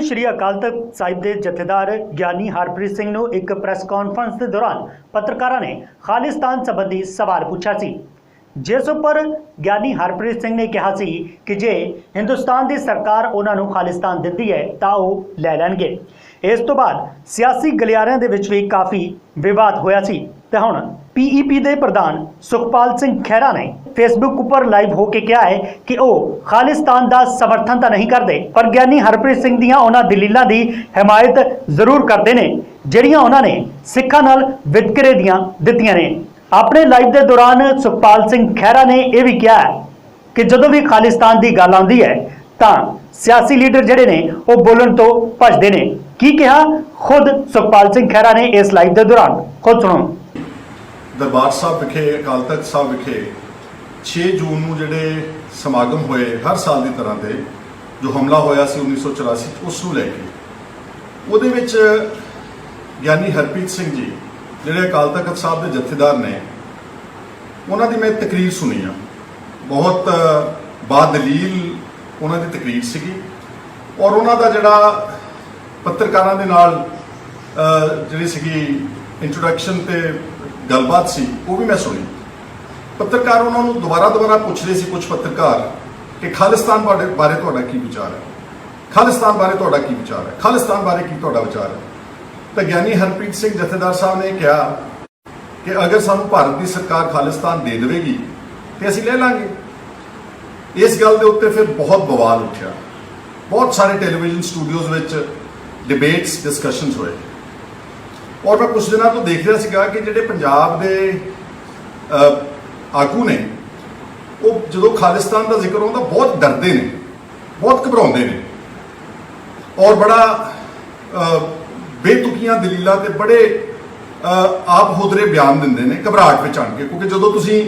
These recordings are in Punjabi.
श्री अकाल तख्त साहिब के जथेदार ज्ञानी हरप्रीत सिंह ਨੂੰ एक ਪ੍ਰੈਸ ਕਾਨਫਰੰਸ ਦੇ ਦੌਰਾਨ ਪੱਤਰਕਾਰਾਂ ਨੇ ਖਾਲਿਸਤਾਨ संबंधी सवाल पूछा सी, जिस उपर ज्ञानी हरप्रीत सिंह ने कहा सी कि जे हिंदुस्तान की सरकार उन्होंने खालिस्तान दिती है तो वह लै लैणगे। इस तो बाद सियासी गलियारिਆਂ ਦੇ ਵਿੱਚ भी काफ़ी विवाद होया सी ते हुण PEP के प्रधान सुखपाल सिंह खैरा ने फेसबुक पर लाइव होकर कहा है कि वह खालिस्तान का समर्थन तो नहीं करते, पर ज्ञानी हरप्रीत सिंह दियां उन्हां दलीलां की हिमायत जरूर करते हैं जिहड़ियां उन्होंने सिखां नाल वितकरे दियां दित्तियां ने। अपने लाइव के दौरान सुखपाल सिंह खैरा ने यह भी कहा है कि जदों भी खालिस्तान की गल आती है तो सियासी लीडर जिहड़े ने वो बोलण तो भजदे ने। की कहा खुद सुखपाल सिंह खैरा ने इस लाइव के दौरान, खुद सुनो। दरबार साहब विखे अकाल तख्त साहब विखे 6 जून ਨੂੰ ਜਿਹੜੇ ਸਮਾਗਮ ਹੋਏ हर साल की तरह ਦੇ जो हमला होया सी 1984 ਉਸ ਨੂੰ ਲੈ ਕੇ ਉਹਦੇ ਵਿੱਚ ਗਿਆਨੀ ਹਰਪ੍ਰੀਤ ਸਿੰਘ ਜੀ ਜਿਹੜੇ ਅਕਾਲ ਤਖਤ ਸਾਹਿਬ ਦੇ ਜਥੇਦਾਰ ਨੇ ਉਹਨਾਂ ਦੀ ਮੈਂ ਤਕਰੀਰ ਸੁਣੀ ਆ। ਬਹੁਤ ਬਾਦਲੀਲ ਉਹਨਾਂ ਦੀ ਤਕਰੀਰ ਸੀਗੀ ਔਰ ਉਹਨਾਂ ਦਾ ਜਿਹੜਾ ਪੱਤਰਕਾਰਾਂ ਦੇ ਨਾਲ ਜਿਹੜੀ ਸੀਗੀ ਇੰਟਰੋਡਕਸ਼ਨ ਤੇ ਗੱਲਬਾਤ ਸੀ ਉਹ ਵੀ ਮੈਂ ਸੁਣੀ। ਪੱਤਰਕਾਰ ਉਹਨਾਂ ਨੂੰ ਦੁਬਾਰਾ ਪੁੱਛ ਰਹੇ ਸੀ ਕੁਝ ਪੱਤਰਕਾਰ ਕਿ ਖਾਲਿਸਤਾਨ ਬਾਰੇ ਤੁਹਾਡਾ ਕੀ ਵਿਚਾਰ ਹੈ, ਖਾਲਿਸਤਾਨ ਬਾਰੇ ਤੁਹਾਡਾ ਕੀ ਵਿਚਾਰ ਹੈ, ਖਾਲਿਸਤਾਨ ਬਾਰੇ ਕੀ ਤੁਹਾਡਾ ਵਿਚਾਰ ਹੈ। ਤਾਂ ਗਿਆਨੀ ਹਰਪ੍ਰੀਤ ਸਿੰਘ ਜਥੇਦਾਰ ਸਾਹਿਬ ਨੇ ਕਿਹਾ ਕਿ ਅਗਰ ਸਾਨੂੰ ਭਾਰਤ ਦੀ ਸਰਕਾਰ ਖਾਲਿਸਤਾਨ ਦੇ ਦੇਵੇਗੀ ਤੇ ਅਸੀਂ ਲੈ ਲਾਂਗੇ। ਇਸ ਗੱਲ ਦੇ ਉੱਤੇ ਫਿਰ ਬਹੁਤ ਬਵਾਲ ਉੱਠਿਆ, ਬਹੁਤ ਸਾਰੇ ਟੈਲੀਵਿਜ਼ਨ ਸਟੂਡੀਓਜ਼ ਵਿੱਚ ਡਿਬੇਟਸ ਡਿਸਕਸ਼ਨਸ ਹੋਏ ਔਰ ਮੈਂ ਕੁਝ ਦਿਨਾਂ ਤੋਂ ਦੇਖ ਰਿਹਾ ਸੀਗਾ ਕਿ ਜਿਹੜੇ ਪੰਜਾਬ ਦੇ ਆਗੂ ਨੇ ਉਹ ਜਦੋਂ ਖਾਲਿਸਤਾਨ ਦਾ ਜ਼ਿਕਰ ਆਉਂਦਾ ਬਹੁਤ ਡਰਦੇ ਨੇ, ਬਹੁਤ ਘਬਰਾਉਂਦੇ ਨੇ ਔਰ ਬੜਾ ਬੇਤੁਕੀਆਂ ਦਲੀਲਾਂ ਤੇ ਬੜੇ ਆਪ ਹੁਦਰੇ ਬਿਆਨ ਦਿੰਦੇ ਨੇ ਘਬਰਾਹਟ ਵਿੱਚ ਆਣ ਕੇ, ਕਿਉਂਕਿ ਜਦੋਂ ਤੁਸੀਂ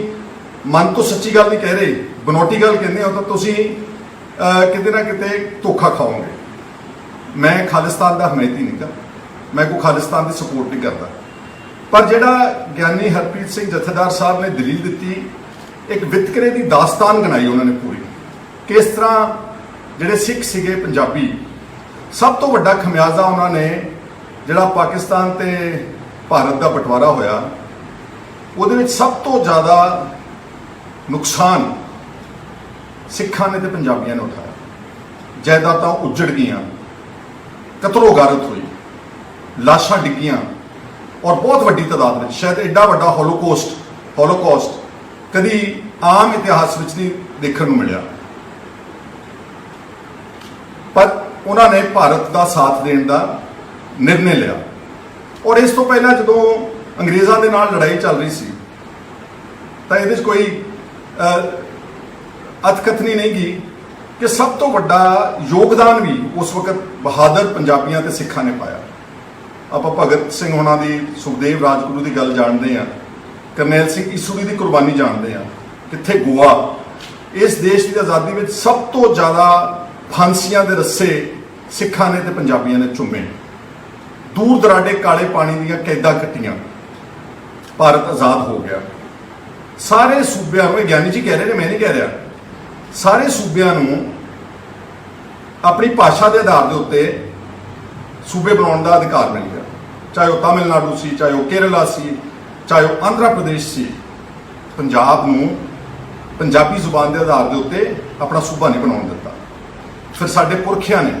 ਮਨ ਤੋਂ ਸੱਚੀ ਗੱਲ ਨਹੀਂ ਕਹਿ ਰਹੇ, ਬਨੌਟੀ ਗੱਲ ਕਹਿੰਦੇ ਹੋ ਤਾਂ ਤੁਸੀਂ ਕਿਤੇ ਨਾ ਕਿਤੇ ਧੋਖਾ ਖਾਓਗੇ। ਮੈਂ ਖਾਲਿਸਤਾਨ ਦਾ ਹਮਾਇਤੀ ਨਹੀਂ ਗਾ, ਮੈਂ ਕੋਈ ਖਾਲਿਸਤਾਨ ਦੀ ਸਪੋਰਟ ਨਹੀਂ ਕਰਦਾ, ਪਰ ਜਿਹੜਾ ਗਿਆਨੀ ਹਰਪ੍ਰੀਤ ਸਿੰਘ ਜਥੇਦਾਰ ਸਾਹਿਬ ਨੇ ਦਲੀਲ ਦਿੱਤੀ, ਇੱਕ ਵਿਤਕਰੇ ਦੀ ਦਾਸਤਾਨ ਗਣਾਈ ਉਹਨਾਂ ਨੇ ਪੂਰੀ, ਕਿਸ ਤਰ੍ਹਾਂ ਜਿਹੜੇ ਸਿੱਖ ਸੀਗੇ ਪੰਜਾਬੀ, ਸਭ ਤੋਂ ਵੱਡਾ ਖਮਿਆਜ਼ਾ ਉਹਨਾਂ ਨੇ ਜਿਹੜਾ ਪਾਕਿਸਤਾਨ ਤੇ ਭਾਰਤ ਦਾ ਬਟਵਾਰਾ ਹੋਇਆ ਉਹਦੇ ਵਿੱਚ ਸਭ ਤੋਂ ਜ਼ਿਆਦਾ ਨੁਕਸਾਨ ਸਿੱਖਾਂ ਨੇ ਤੇ ਪੰਜਾਬੀਆਂ ਨੇ ਉਠਾਇਆ। ਜਾਇਦਾਦਾਂ ਉੱਜੜ ਗਈਆਂ, ਕਤਲੋ ਗਾਰਤ ਹੋਈ, ਲਾਸ਼ਾਂ ਡਿੱਗੀਆਂ ਔਰ ਬਹੁਤ ਵੱਡੀ ਤਾਦਾਦ ਵਿੱਚ, ਸ਼ਾਇਦ ਐਡਾ ਵੱਡਾ ਹੋਲੋਕੌਸਟ ਕਦੀ ਆਮ ਇਤਿਹਾਸ ਵਿੱਚ ਨਹੀਂ ਦੇਖਣ ਨੂੰ ਮਿਲਿਆ। ਪਰ ਉਹਨਾਂ ਨੇ ਭਾਰਤ ਦਾ ਸਾਥ ਦੇਣ ਦਾ ਨਿਰਣੇ ਲਿਆ ਔਰ ਇਸ ਤੋਂ ਪਹਿਲਾਂ ਜਦੋਂ ਅੰਗਰੇਜ਼ਾਂ ਦੇ ਨਾਲ ਲੜਾਈ ਚੱਲ ਰਹੀ ਸੀ ਤਾਂ ਇਹਦੇ 'ਚ ਕੋਈ ਅਤਕਥਨੀ ਨਹੀਂ ਗਈ ਕਿ ਸਭ ਤੋਂ ਵੱਡਾ ਯੋਗਦਾਨ ਵੀ ਉਸ ਵਕਤ ਬਹਾਦਰ ਪੰਜਾਬੀਆਂ ਤੇ ਸਿੱਖਾਂ ਨੇ ਪਾਇਆ। ਆਪਾਂ ਭਗਤ ਸਿੰਘ ਹੋਣਾ ਦੀ, ਸੁਖਦੇਵ ਰਾਜਗੁਰੂ ਦੀ ਗੱਲ ਜਾਣਦੇ ਹਾਂ, ਕਰਨੈਲ ਸਿੰਘ ਈਸੂਰੀ ਦੀ ਕੁਰਬਾਨੀ ਜਾਣਦੇ ਹਾਂ, ਕਿੱਥੇ ਗੋਆ। ਇਸ ਦੇਸ਼ ਦੀ ਆਜ਼ਾਦੀ ਵਿੱਚ ਸਭ ਤੋਂ ਜ਼ਿਆਦਾ ਫਾਂਸੀਆਂ ਦੇ ਰੱਸੇ ਸਿੱਖਾਂ ਨੇ ਤੇ ਪੰਜਾਬੀਆਂ ਨੇ ਚੁੰਮੇ, ਦੂਰ ਦਰਾਡੇ ਕਾਲੇ ਪਾਣੀ ਦੀਆਂ ਕੈਦਾਂ ਕੱਟੀਆਂ, ਭਾਰਤ ਆਜ਼ਾਦ ਹੋ ਗਿਆ। ਸਾਰੇ ਸੂਬਿਆਂ ਨੂੰ, ਗਿਆਨੀ ਜੀ ਕਹਿ ਰਹੇ ਨੇ, ਮੈਂ ਨਹੀਂ ਕਹਿ ਰਿਹਾ, ਸਾਰੇ ਸੂਬਿਆਂ ਨੂੰ ਆਪਣੀ ਭਾਸ਼ਾ ਦੇ ਆਧਾਰ ਦੇ ਉੱਤੇ ਸੂਬੇ ਬਣਾਉਣ ਦਾ ਅਧਿਕਾਰ ਮਿਲ ਗਿਆ, ਚਾਹੇ ਉਹ ਤਾਮਿਲਨਾਡੂ ਸੀ, ਚਾਹੇ ਉਹ ਕੇਰਲਾ ਸੀ, ਚਾਹੇ ਉਹ ਆਂਧਰਾ ਪ੍ਰਦੇਸ਼ ਸੀ। ਪੰਜਾਬ ਨੂੰ ਪੰਜਾਬੀ ਜ਼ੁਬਾਨ ਦੇ ਆਧਾਰ ਦੇ ਉੱਤੇ ਆਪਣਾ ਸੂਬਾ ਨਹੀਂ ਬਣਾਉਣ ਦਿੱਤਾ। ਫਿਰ ਸਾਡੇ ਪੁਰਖਿਆਂ ਨੇ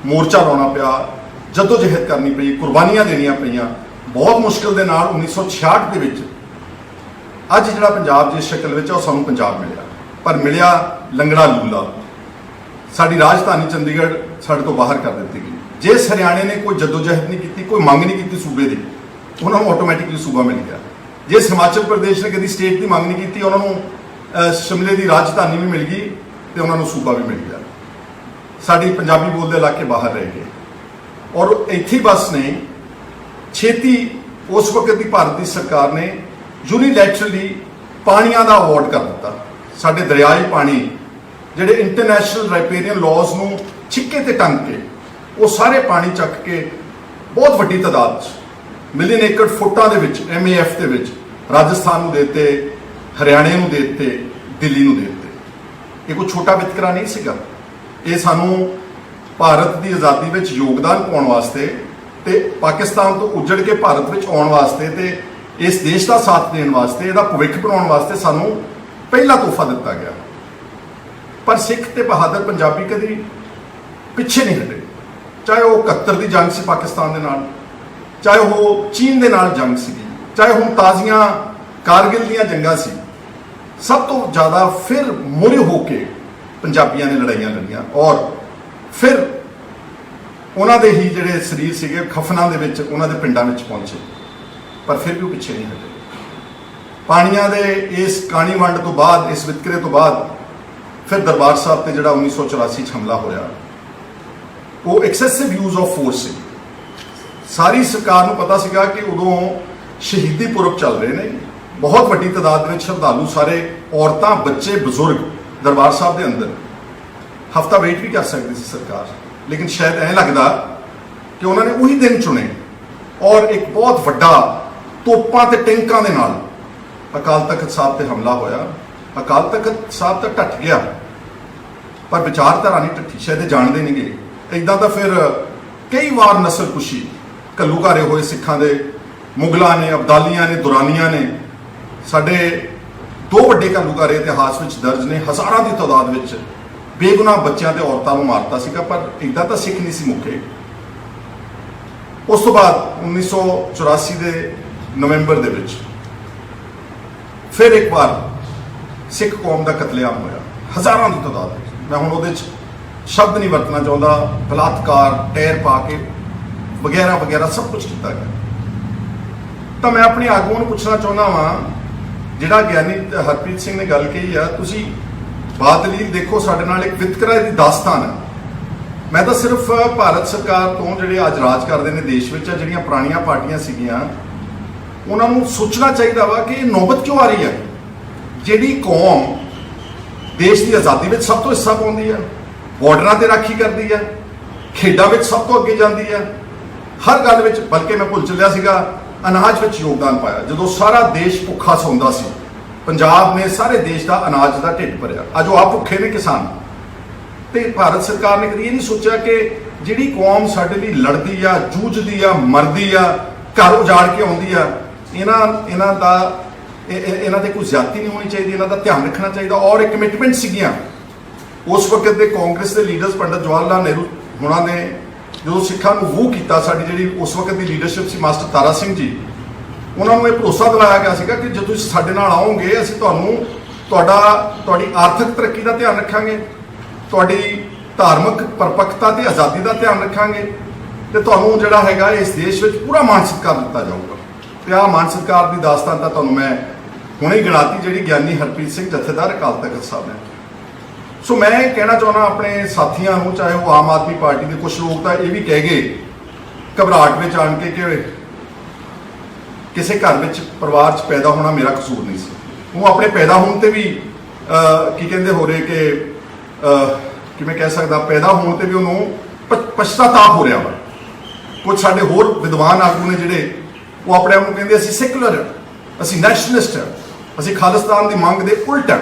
ਮੋਰਚਾ ਲਾਉਣਾ ਪਿਆ, ਜਦੋਜਹਿਦ ਕਰਨੀ ਪਈ, ਕੁਰਬਾਨੀਆਂ ਦੇਣੀਆਂ ਪਈਆਂ। ਬਹੁਤ ਮੁਸ਼ਕਿਲ ਦੇ ਨਾਲ 1966 ਦੇ ਵਿੱਚ ਅੱਜ ਜਿਹੜਾ ਪੰਜਾਬ ਜਿਸ ਸ਼ਕਲ ਵਿੱਚ ਉਹ ਸਾਨੂੰ ਪੰਜਾਬ ਮਿਲਿਆ, ਪਰ ਮਿਲਿਆ ਲੰਗੜਾ ਲੂਲਾ। ਸਾਡੀ ਰਾਜਧਾਨੀ ਚੰਡੀਗੜ੍ਹ ਸਾਡੇ ਤੋਂ ਬਾਹਰ ਕਰ ਦਿੱਤੀ ਗਈ। ਜਿਸ ਹਰਿਆਣੇ ਨੇ ਕੋਈ ਜਦੋਜਹਿਦ ਨਹੀਂ ਕੀਤੀ, ਕੋਈ ਮੰਗ ਨਹੀਂ ਕੀਤੀ ਸੂਬੇ ਦੀ, ਉਹਨਾਂ ਨੂੰ ਆਟੋਮੈਟਿਕਲੀ ਸੂਬਾ ਮਿਲ ਗਿਆ। ਜਿਸ ਹਿਮਾਚਲ ਪ੍ਰਦੇਸ਼ ਨੇ ਕਦੀ ਸਟੇਟ ਦੀ ਮੰਗ ਨਹੀਂ ਕੀਤੀ, ਉਹਨਾਂ ਨੂੰ ਸ਼ਿਮਲੇ ਦੀ ਰਾਜਧਾਨੀ ਵੀ ਮਿਲ ਗਈ ਤੇ ਉਹਨਾਂ ਨੂੰ ਸੂਬਾ ਵੀ ਮਿਲ ਗਿਆ। ਸਾਡੀ ਪੰਜਾਬੀ ਬੋਲਦੇ ਇਲਾਕੇ ਬਾਹਰ ਰਹਿ ਗਏ ਔਰ ਇੱਥੇ ਬਸ ਨੇ ਛੇਤੀ ਉਸ ਵਕਤ ਦੀ ਭਾਰਤ ਦੀ ਸਰਕਾਰ ਨੇ ਯੂਨੀਲੈਟਰਲੀ ਪਾਣੀਆਂ ਦਾ ਅਵਾਰਡ ਕਰ ਦਿੱਤਾ। ਸਾਡੇ ਦਰਿਆਈ ਪਾਣੀ ਜਿਹੜੇ ਇੰਟਰਨੈਸ਼ਨਲ ਰਾਈਪੇਰੀਅਨ ਲਾਜ਼ ਨੂੰ ਛਿੱਕੇ ਤੇ ਟੰਗ ਕੇ ਉਹ ਸਾਰੇ ਪਾਣੀ ਚੱਕ ਕੇ ਬਹੁਤ ਵੱਡੀ ਤਾਦਾਦ 'ਚ ਮਿਲੀਅਨ ਏਕੜ ਫੁੱਟਾਂ ਦੇ ਵਿੱਚ MAF ਦੇ ਵਿੱਚ ਰਾਜਸਥਾਨ ਨੂੰ ਦੇ ਦਿੱਤੇ, ਹਰਿਆਣੇ ਨੂੰ ਦੇ ਦਿੱਤੇ, ਦਿੱਲੀ ਨੂੰ ਦੇ ਦਿੱਤੇ। ਇਹ ਕੋਈ ਛੋਟਾ ਵਿਤਕਰਾ ਨਹੀਂ ਸੀਗਾ। ਇਹ ਸਾਨੂੰ ਭਾਰਤ ਦੀ ਆਜ਼ਾਦੀ ਵਿੱਚ ਯੋਗਦਾਨ ਪਾਉਣ ਵਾਸਤੇ ਤੇ ਪਾਕਿਸਤਾਨ ਤੋਂ ਉੱਜੜ ਕੇ ਭਾਰਤ ਵਿੱਚ ਆਉਣ ਵਾਸਤੇ ਤੇ ਇਸ ਦੇਸ਼ ਦਾ ਸਾਥ ਦੇਣ ਵਾਸਤੇ, ਇਹਦਾ ਭਵਿੱਖ ਬਣਾਉਣ ਵਾਸਤੇ ਸਾਨੂੰ ਪਹਿਲਾ ਤੋਹਫਾ ਦਿੱਤਾ ਗਿਆ। ਪਰ ਸਿੱਖ ਤੇ ਬਹਾਦਰ ਪੰਜਾਬੀ ਕਦੀ ਪਿੱਛੇ ਨਹੀਂ ਹਟੇ, ਚਾਹੇ ਉਹ 71 ਦੀ ਜੰਗ ਸੀ ਪਾਕਿਸਤਾਨ ਦੇ ਨਾਲ, ਚਾਹੇ ਉਹ ਚੀਨ ਦੇ ਨਾਲ ਜੰਗ ਸੀ, ਚਾਹੇ ਹੁਣ ਤਾਜ਼ੀਆਂ ਕਾਰਗਿਲ ਦੀਆਂ ਜੰਗਾਂ ਸੀ। ਸਭ ਤੋਂ ਜ਼ਿਆਦਾ ਫਿਰ ਮੁਰੇ ਹੋ ਕੇ ਪੰਜਾਬੀਆਂ ਨੇ ਲੜਾਈਆਂ ਲੜੀਆਂ ਔਰ ਫਿਰ ਉਹਨਾਂ ਦੇ ਹੀ ਜਿਹੜੇ ਸਰੀਰ ਸੀਗੇ ਖਫਨਾਂ ਦੇ ਵਿੱਚ ਉਹਨਾਂ ਦੇ ਪਿੰਡਾਂ ਵਿੱਚ ਪਹੁੰਚੇ, ਪਰ ਫਿਰ ਵੀ ਉਹ ਪਿੱਛੇ ਨਹੀਂ ਹਟੇ। ਪਾਣੀਆਂ ਦੇ ਇਸ ਕਾਣੀ ਵੰਡ ਤੋਂ ਬਾਅਦ, ਇਸ ਵਿਤਕਰੇ ਤੋਂ ਬਾਅਦ ਫਿਰ ਦਰਬਾਰ ਸਾਹਿਬ ਤੇ ਜਿਹੜਾ 1984 'ਚ ਹਮਲਾ ਹੋਇਆ, ਉਹ ਐਕਸੈਸਿਵ ਯੂਜ਼ ਆਫ ਫੋਰਸ ਸੀ। ਸਾਰੀ ਸਰਕਾਰ ਨੂੰ ਪਤਾ ਸੀਗਾ ਕਿ ਉਦੋਂ ਸ਼ਹੀਦੀ ਪੁਰਬ ਚੱਲ ਰਹੇ ਨੇ, ਬਹੁਤ ਵੱਡੀ ਤਾਦਾਦ ਦੇ ਵਿੱਚ ਸ਼ਰਧਾਲੂ, ਸਾਰੇ ਔਰਤਾਂ, ਬੱਚੇ, ਬਜ਼ੁਰਗ ਦਰਬਾਰ ਸਾਹਿਬ ਦੇ ਅੰਦਰ। ਹਫਤਾ ਵੇਟ ਵੀ ਕਰ ਸਕਦੀ ਸੀ ਸਰਕਾਰ, ਲੇਕਿਨ ਸ਼ਾਇਦ ਐਂ ਲੱਗਦਾ ਕਿ ਉਹਨਾਂ ਨੇ ਉਹੀ ਦਿਨ ਚੁਣੇ ਔਰ ਇੱਕ ਬਹੁਤ ਵੱਡਾ ਤੋਪਾਂ ਤੇ ਟੈਂਕਾਂ ਦੇ ਨਾਲ ਅਕਾਲ ਤਖਤ ਸਾਹਿਬ ਤੇ ਹਮਲਾ ਹੋਇਆ। ਅਕਾਲ ਤਖਤ ਸਾਹਿਬ ਤਾਂ ਢੱਟ ਗਿਆ, ਪਰ ਵਿਚਾਰਧਾਰਾ ਨਹੀਂ ਢੱਠੀ, ਸ਼ਾਇਦ ਇਹ ਜਾਣਦੇ ਨਹੀਂ ਗੇ। ਇੱਦਾਂ ਤਾਂ ਫਿਰ ਕਈ ਵਾਰ ਨਸਲਕੁਸ਼ੀ, ਘੱਲੂਘਾਰੇ ਹੋਏ ਸਿੱਖਾਂ ਦੇ, ਮੁਗਲਾਂ ਨੇ, ਅਬਦਾਲੀਆਂ ਨੇ, ਦੁਰਾਨੀਆਂ ਨੇ, ਸਾਡੇ 2 ਵੱਡੇ ਘੱਲੂਘਾਰੇ ਇਤਿਹਾਸ ਵਿੱਚ ਦਰਜ ਨੇ। ਹਜ਼ਾਰਾਂ ਦੀ ਤਾਦਾਦ ਵਿੱਚ ਬੇਗੁਨਾਹ ਬੱਚਿਆਂ ਤੇ ਔਰਤਾਂ ਨੂੰ ਮਾਰਤਾ ਸੀਗਾ, ਪਰ ਇੱਦਾਂ ਤਾਂ ਸਿੱਖ ਨਹੀਂ ਸੀ ਮੁੱਕੇ। ਉਸ ਤੋਂ ਬਾਅਦ 1984 ਦੇ ਨਵੰਬਰ ਦੇ ਵਿੱਚ ਫਿਰ ਇੱਕ ਵਾਰ ਸਿੱਖ ਕੌਮ ਦਾ ਕਤਲੇਆਮ ਹੋਇਆ, ਹਜ਼ਾਰਾਂ ਦੀ ਤਾਦਾਦ ਵਿੱਚ। ਮੈਂ ਹੁਣ ਉਹਦੇ 'ਚ ਸ਼ਬਦ ਨਹੀਂ ਵਰਤਣਾ ਚਾਹੁੰਦਾ, ਬਲਾਤਕਾਰ, ਟਾਇਰ ਪਾ ਕੇ ਵਗੈਰਾ ਵਗੈਰਾ ਸਭ ਕੁਝ ਕੀਤਾ ਗਿਆ। ਤਾਂ ਮੈਂ ਆਪਣੇ ਆਗੂਆਂ ਨੂੰ ਪੁੱਛਣਾ ਚਾਹੁੰਦਾ ਵਾਂ, ਜਿਹੜਾ ਗਿਆਨੀ ਹਰਪ੍ਰੀਤ ਸਿੰਘ ਨੇ ਗੱਲ ਕਹੀ ਆ, ਤੁਸੀਂ ਬਾਦਲੀਲ ਦੇਖੋ, ਸਾਡੇ ਨਾਲ ਇੱਕ ਵਿਤਕਰਾ ਦੀ ਦਾਸਤਾਨ ਹੈ। ਮੈਂ ਤਾਂ ਸਿਰਫ ਭਾਰਤ ਸਰਕਾਰ ਤੋਂ ਜਿਹੜੇ ਅੱਜ ਰਾਜ ਕਰਦੇ ਨੇ ਦੇਸ਼ ਵਿੱਚ, ਜਿਹੜੀਆਂ ਪੁਰਾਣੀਆਂ ਪਾਰਟੀਆਂ ਸੀਗੀਆਂ, ਉਹਨਾਂ ਨੂੰ ਸੋਚਣਾ ਚਾਹੀਦਾ ਵਾ ਕਿ ਇਹ ਨੌਬਤ ਕਿਉਂ ਆ ਰਹੀ ਹੈ। ਜਿਹੜੀ ਕੌਮ ਦੇਸ਼ ਦੀ ਆਜ਼ਾਦੀ ਵਿੱਚ ਸਭ ਤੋਂ ਹਿੱਸਾ ਪਾਉਂਦੀ ਹੈ, ਬਾਰਡਰਾਂ ਤੇ ਰਾਖੀ ਕਰਦੀ ਹੈ, ਖੇਡਾਂ ਵਿੱਚ ਸਭ ਤੋਂ ਅੱਗੇ ਜਾਂਦੀ ਹੈ, ਹਰ ਗੱਲ ਵਿੱਚ, ਬਲਕਿ ਮੈਂ ਭੁੱਲ ਚੱਲਿਆ ਸੀਗਾ, ਅਨਾਜ ਵਿੱਚ ਯੋਗਦਾਨ ਪਾਇਆ। ਜਦੋਂ ਸਾਰਾ ਦੇਸ਼ ਭੁੱਖਾ ਸੌਂਦਾ ਸੀ, ਪੰਜਾਬ ਨੇ ਸਾਰੇ ਦੇਸ਼ ਦਾ ਅਨਾਜ ਦਾ ਢਿੱਡ ਭਰਿਆ। ਅੱਜ ਉਹ ਆਪ ਭੁੱਖੇ ਨੇ ਕਿਸਾਨ। ਤੇ ਭਾਰਤ ਸਰਕਾਰ ਨੇ ਕਦੀ ਇਹ ਨਹੀਂ ਸੋਚਿਆ ਕਿ ਜਿਹੜੀ ਕੌਮ ਸਾਡੇ ਲਈ ਲੜਦੀ ਆ, ਜੂਝਦੀ ਆ, ਮਰਦੀ ਆ, ਘਰ ਉਜਾੜ ਕੇ ਆਉਂਦੀ ਆ, ਇਹਨਾਂ ਤੇ ਕੋਈ ਜ਼ਿਆਦਤੀ ਨਹੀਂ ਹੋਣੀ ਚਾਹੀਦੀ, ਇਹਨਾਂ ਦਾ ਧਿਆਨ ਰੱਖਣਾ ਚਾਹੀਦਾ। ਔਰ ਇੱਕ ਕਮਿਟਮੈਂਟ ਸੀਗੀਆਂ ਉਸ ਵਕਤ ਦੇ ਕਾਂਗਰਸ ਦੇ ਲੀਡਰਸ, ਪੰਡਤ ਜਵਾਹਰ ਲਾਲ ਨਹਿਰੂ ਹੋਣਾ ਨੇ ਜਦੋਂ ਸਿੱਖਾਂ ਨੂੰ ਵੂ ਕੀਤਾ, ਸਾਡੀ ਜਿਹੜੀ ਉਸ ਵਕਤ ਦੀ ਲੀਡਰਸ਼ਿਪ ਸੀ, ਮਾਸਟਰ ਤਾਰਾ ਸਿੰਘ ਜੀ, ਉਹਨਾਂ ਨੂੰ ਇਹ ਭਰੋਸਾ ਦਿਲਾਇਆ ਗਿਆ ਸੀਗਾ ਕਿ ਜਦੋਂ ਤੁਸੀਂ ਸਾਡੇ ਨਾਲ ਆਓਗੇ, ਅਸੀਂ ਤੁਹਾਡੀ ਆਰਥਿਕ ਤਰੱਕੀ ਦਾ ਧਿਆਨ ਰੱਖਾਂਗੇ, ਤੁਹਾਡੀ ਧਾਰਮਿਕ ਪਰਪੱਕਤਾ ਤੇ ਆਜ਼ਾਦੀ ਦਾ ਧਿਆਨ ਰੱਖਾਂਗੇ, ਤੇ ਤੁਹਾਨੂੰ ਜਿਹੜਾ ਹੈਗਾ ਇਸ ਦੇਸ਼ ਵਿੱਚ ਪੂਰਾ ਮਾਣ ਸਤਿਕਾਰ ਦਿੱਤਾ ਜਾਊਗਾ। ਤੇ ਆਹ ਮਾਣ ਸਤਿਕਾਰ ਦੀ ਦਾਸਤਾਨ ਤਾਂ ਤੁਹਾਨੂੰ ਮੈਂ ਹੁਣੇ ਗਿਣਾਤੀ, ਜਿਹੜੀ ਗਿਆਨੀ ਹਰਪ੍ਰੀਤ ਸਿੰਘ ਜਥੇਦਾਰ ਅਕਾਲ ਤਖਤ ਸਾਹਿਬ ਨੇ। ਸੋ ਮੈਂ ਕਹਿਣਾ ਚਾਹੁੰਦਾ ਆਪਣੇ ਸਾਥੀਆਂ ਨੂੰ, ਚਾਹੇ ਉਹ ਆਮ ਆਦਮੀ ਪਾਰਟੀ ਦੇ ਕੁਝ ਲੋਕ ਤਾਂ ਇਹ ਵੀ ਕਹਿ ਗਏ ਘਬਰਾਹਟ ਵਿੱਚ ਆਣ ਕੇ ਕਿ ਕਿਸੇ ਘਰ ਵਿੱਚ ਪਰਿਵਾਰ 'ਚ ਪੈਦਾ ਹੋਣਾ ਮੇਰਾ ਕਸੂਰ ਨਹੀਂ ਸੀ। ਉਹ ਆਪਣੇ ਪੈਦਾ ਹੋਣ ਤੇ ਵੀ ਕੀ ਕਹਿੰਦੇ ਹੋ ਰਹੇ ਕਿ ਮੈਂ ਕਹਿ ਸਕਦਾ, ਪੈਦਾ ਹੋਣ ਤੇ ਵੀ ਉਹਨੂੰ ਪਛਤਾਤਾਪ ਹੋ ਰਿਹਾ ਵਾ। ਕੁਝ ਸਾਡੇ ਹੋਰ ਵਿਦਵਾਨ ਆਗੂ ਨੇ ਜਿਹੜੇ ਉਹ ਆਪਣੇ ਆਪ ਨੂੰ ਕਹਿੰਦੇ ਅਸੀਂ ਸੈਕੂਲਰ, ਅਸੀਂ ਨੈਸ਼ਨਲਿਸਟ ਹਾਂ, ਅਸੀਂ ਖਾਲਿਸਤਾਨ ਦੀ ਮੰਗ ਦੇ ਉਲਟ ਹਾਂ।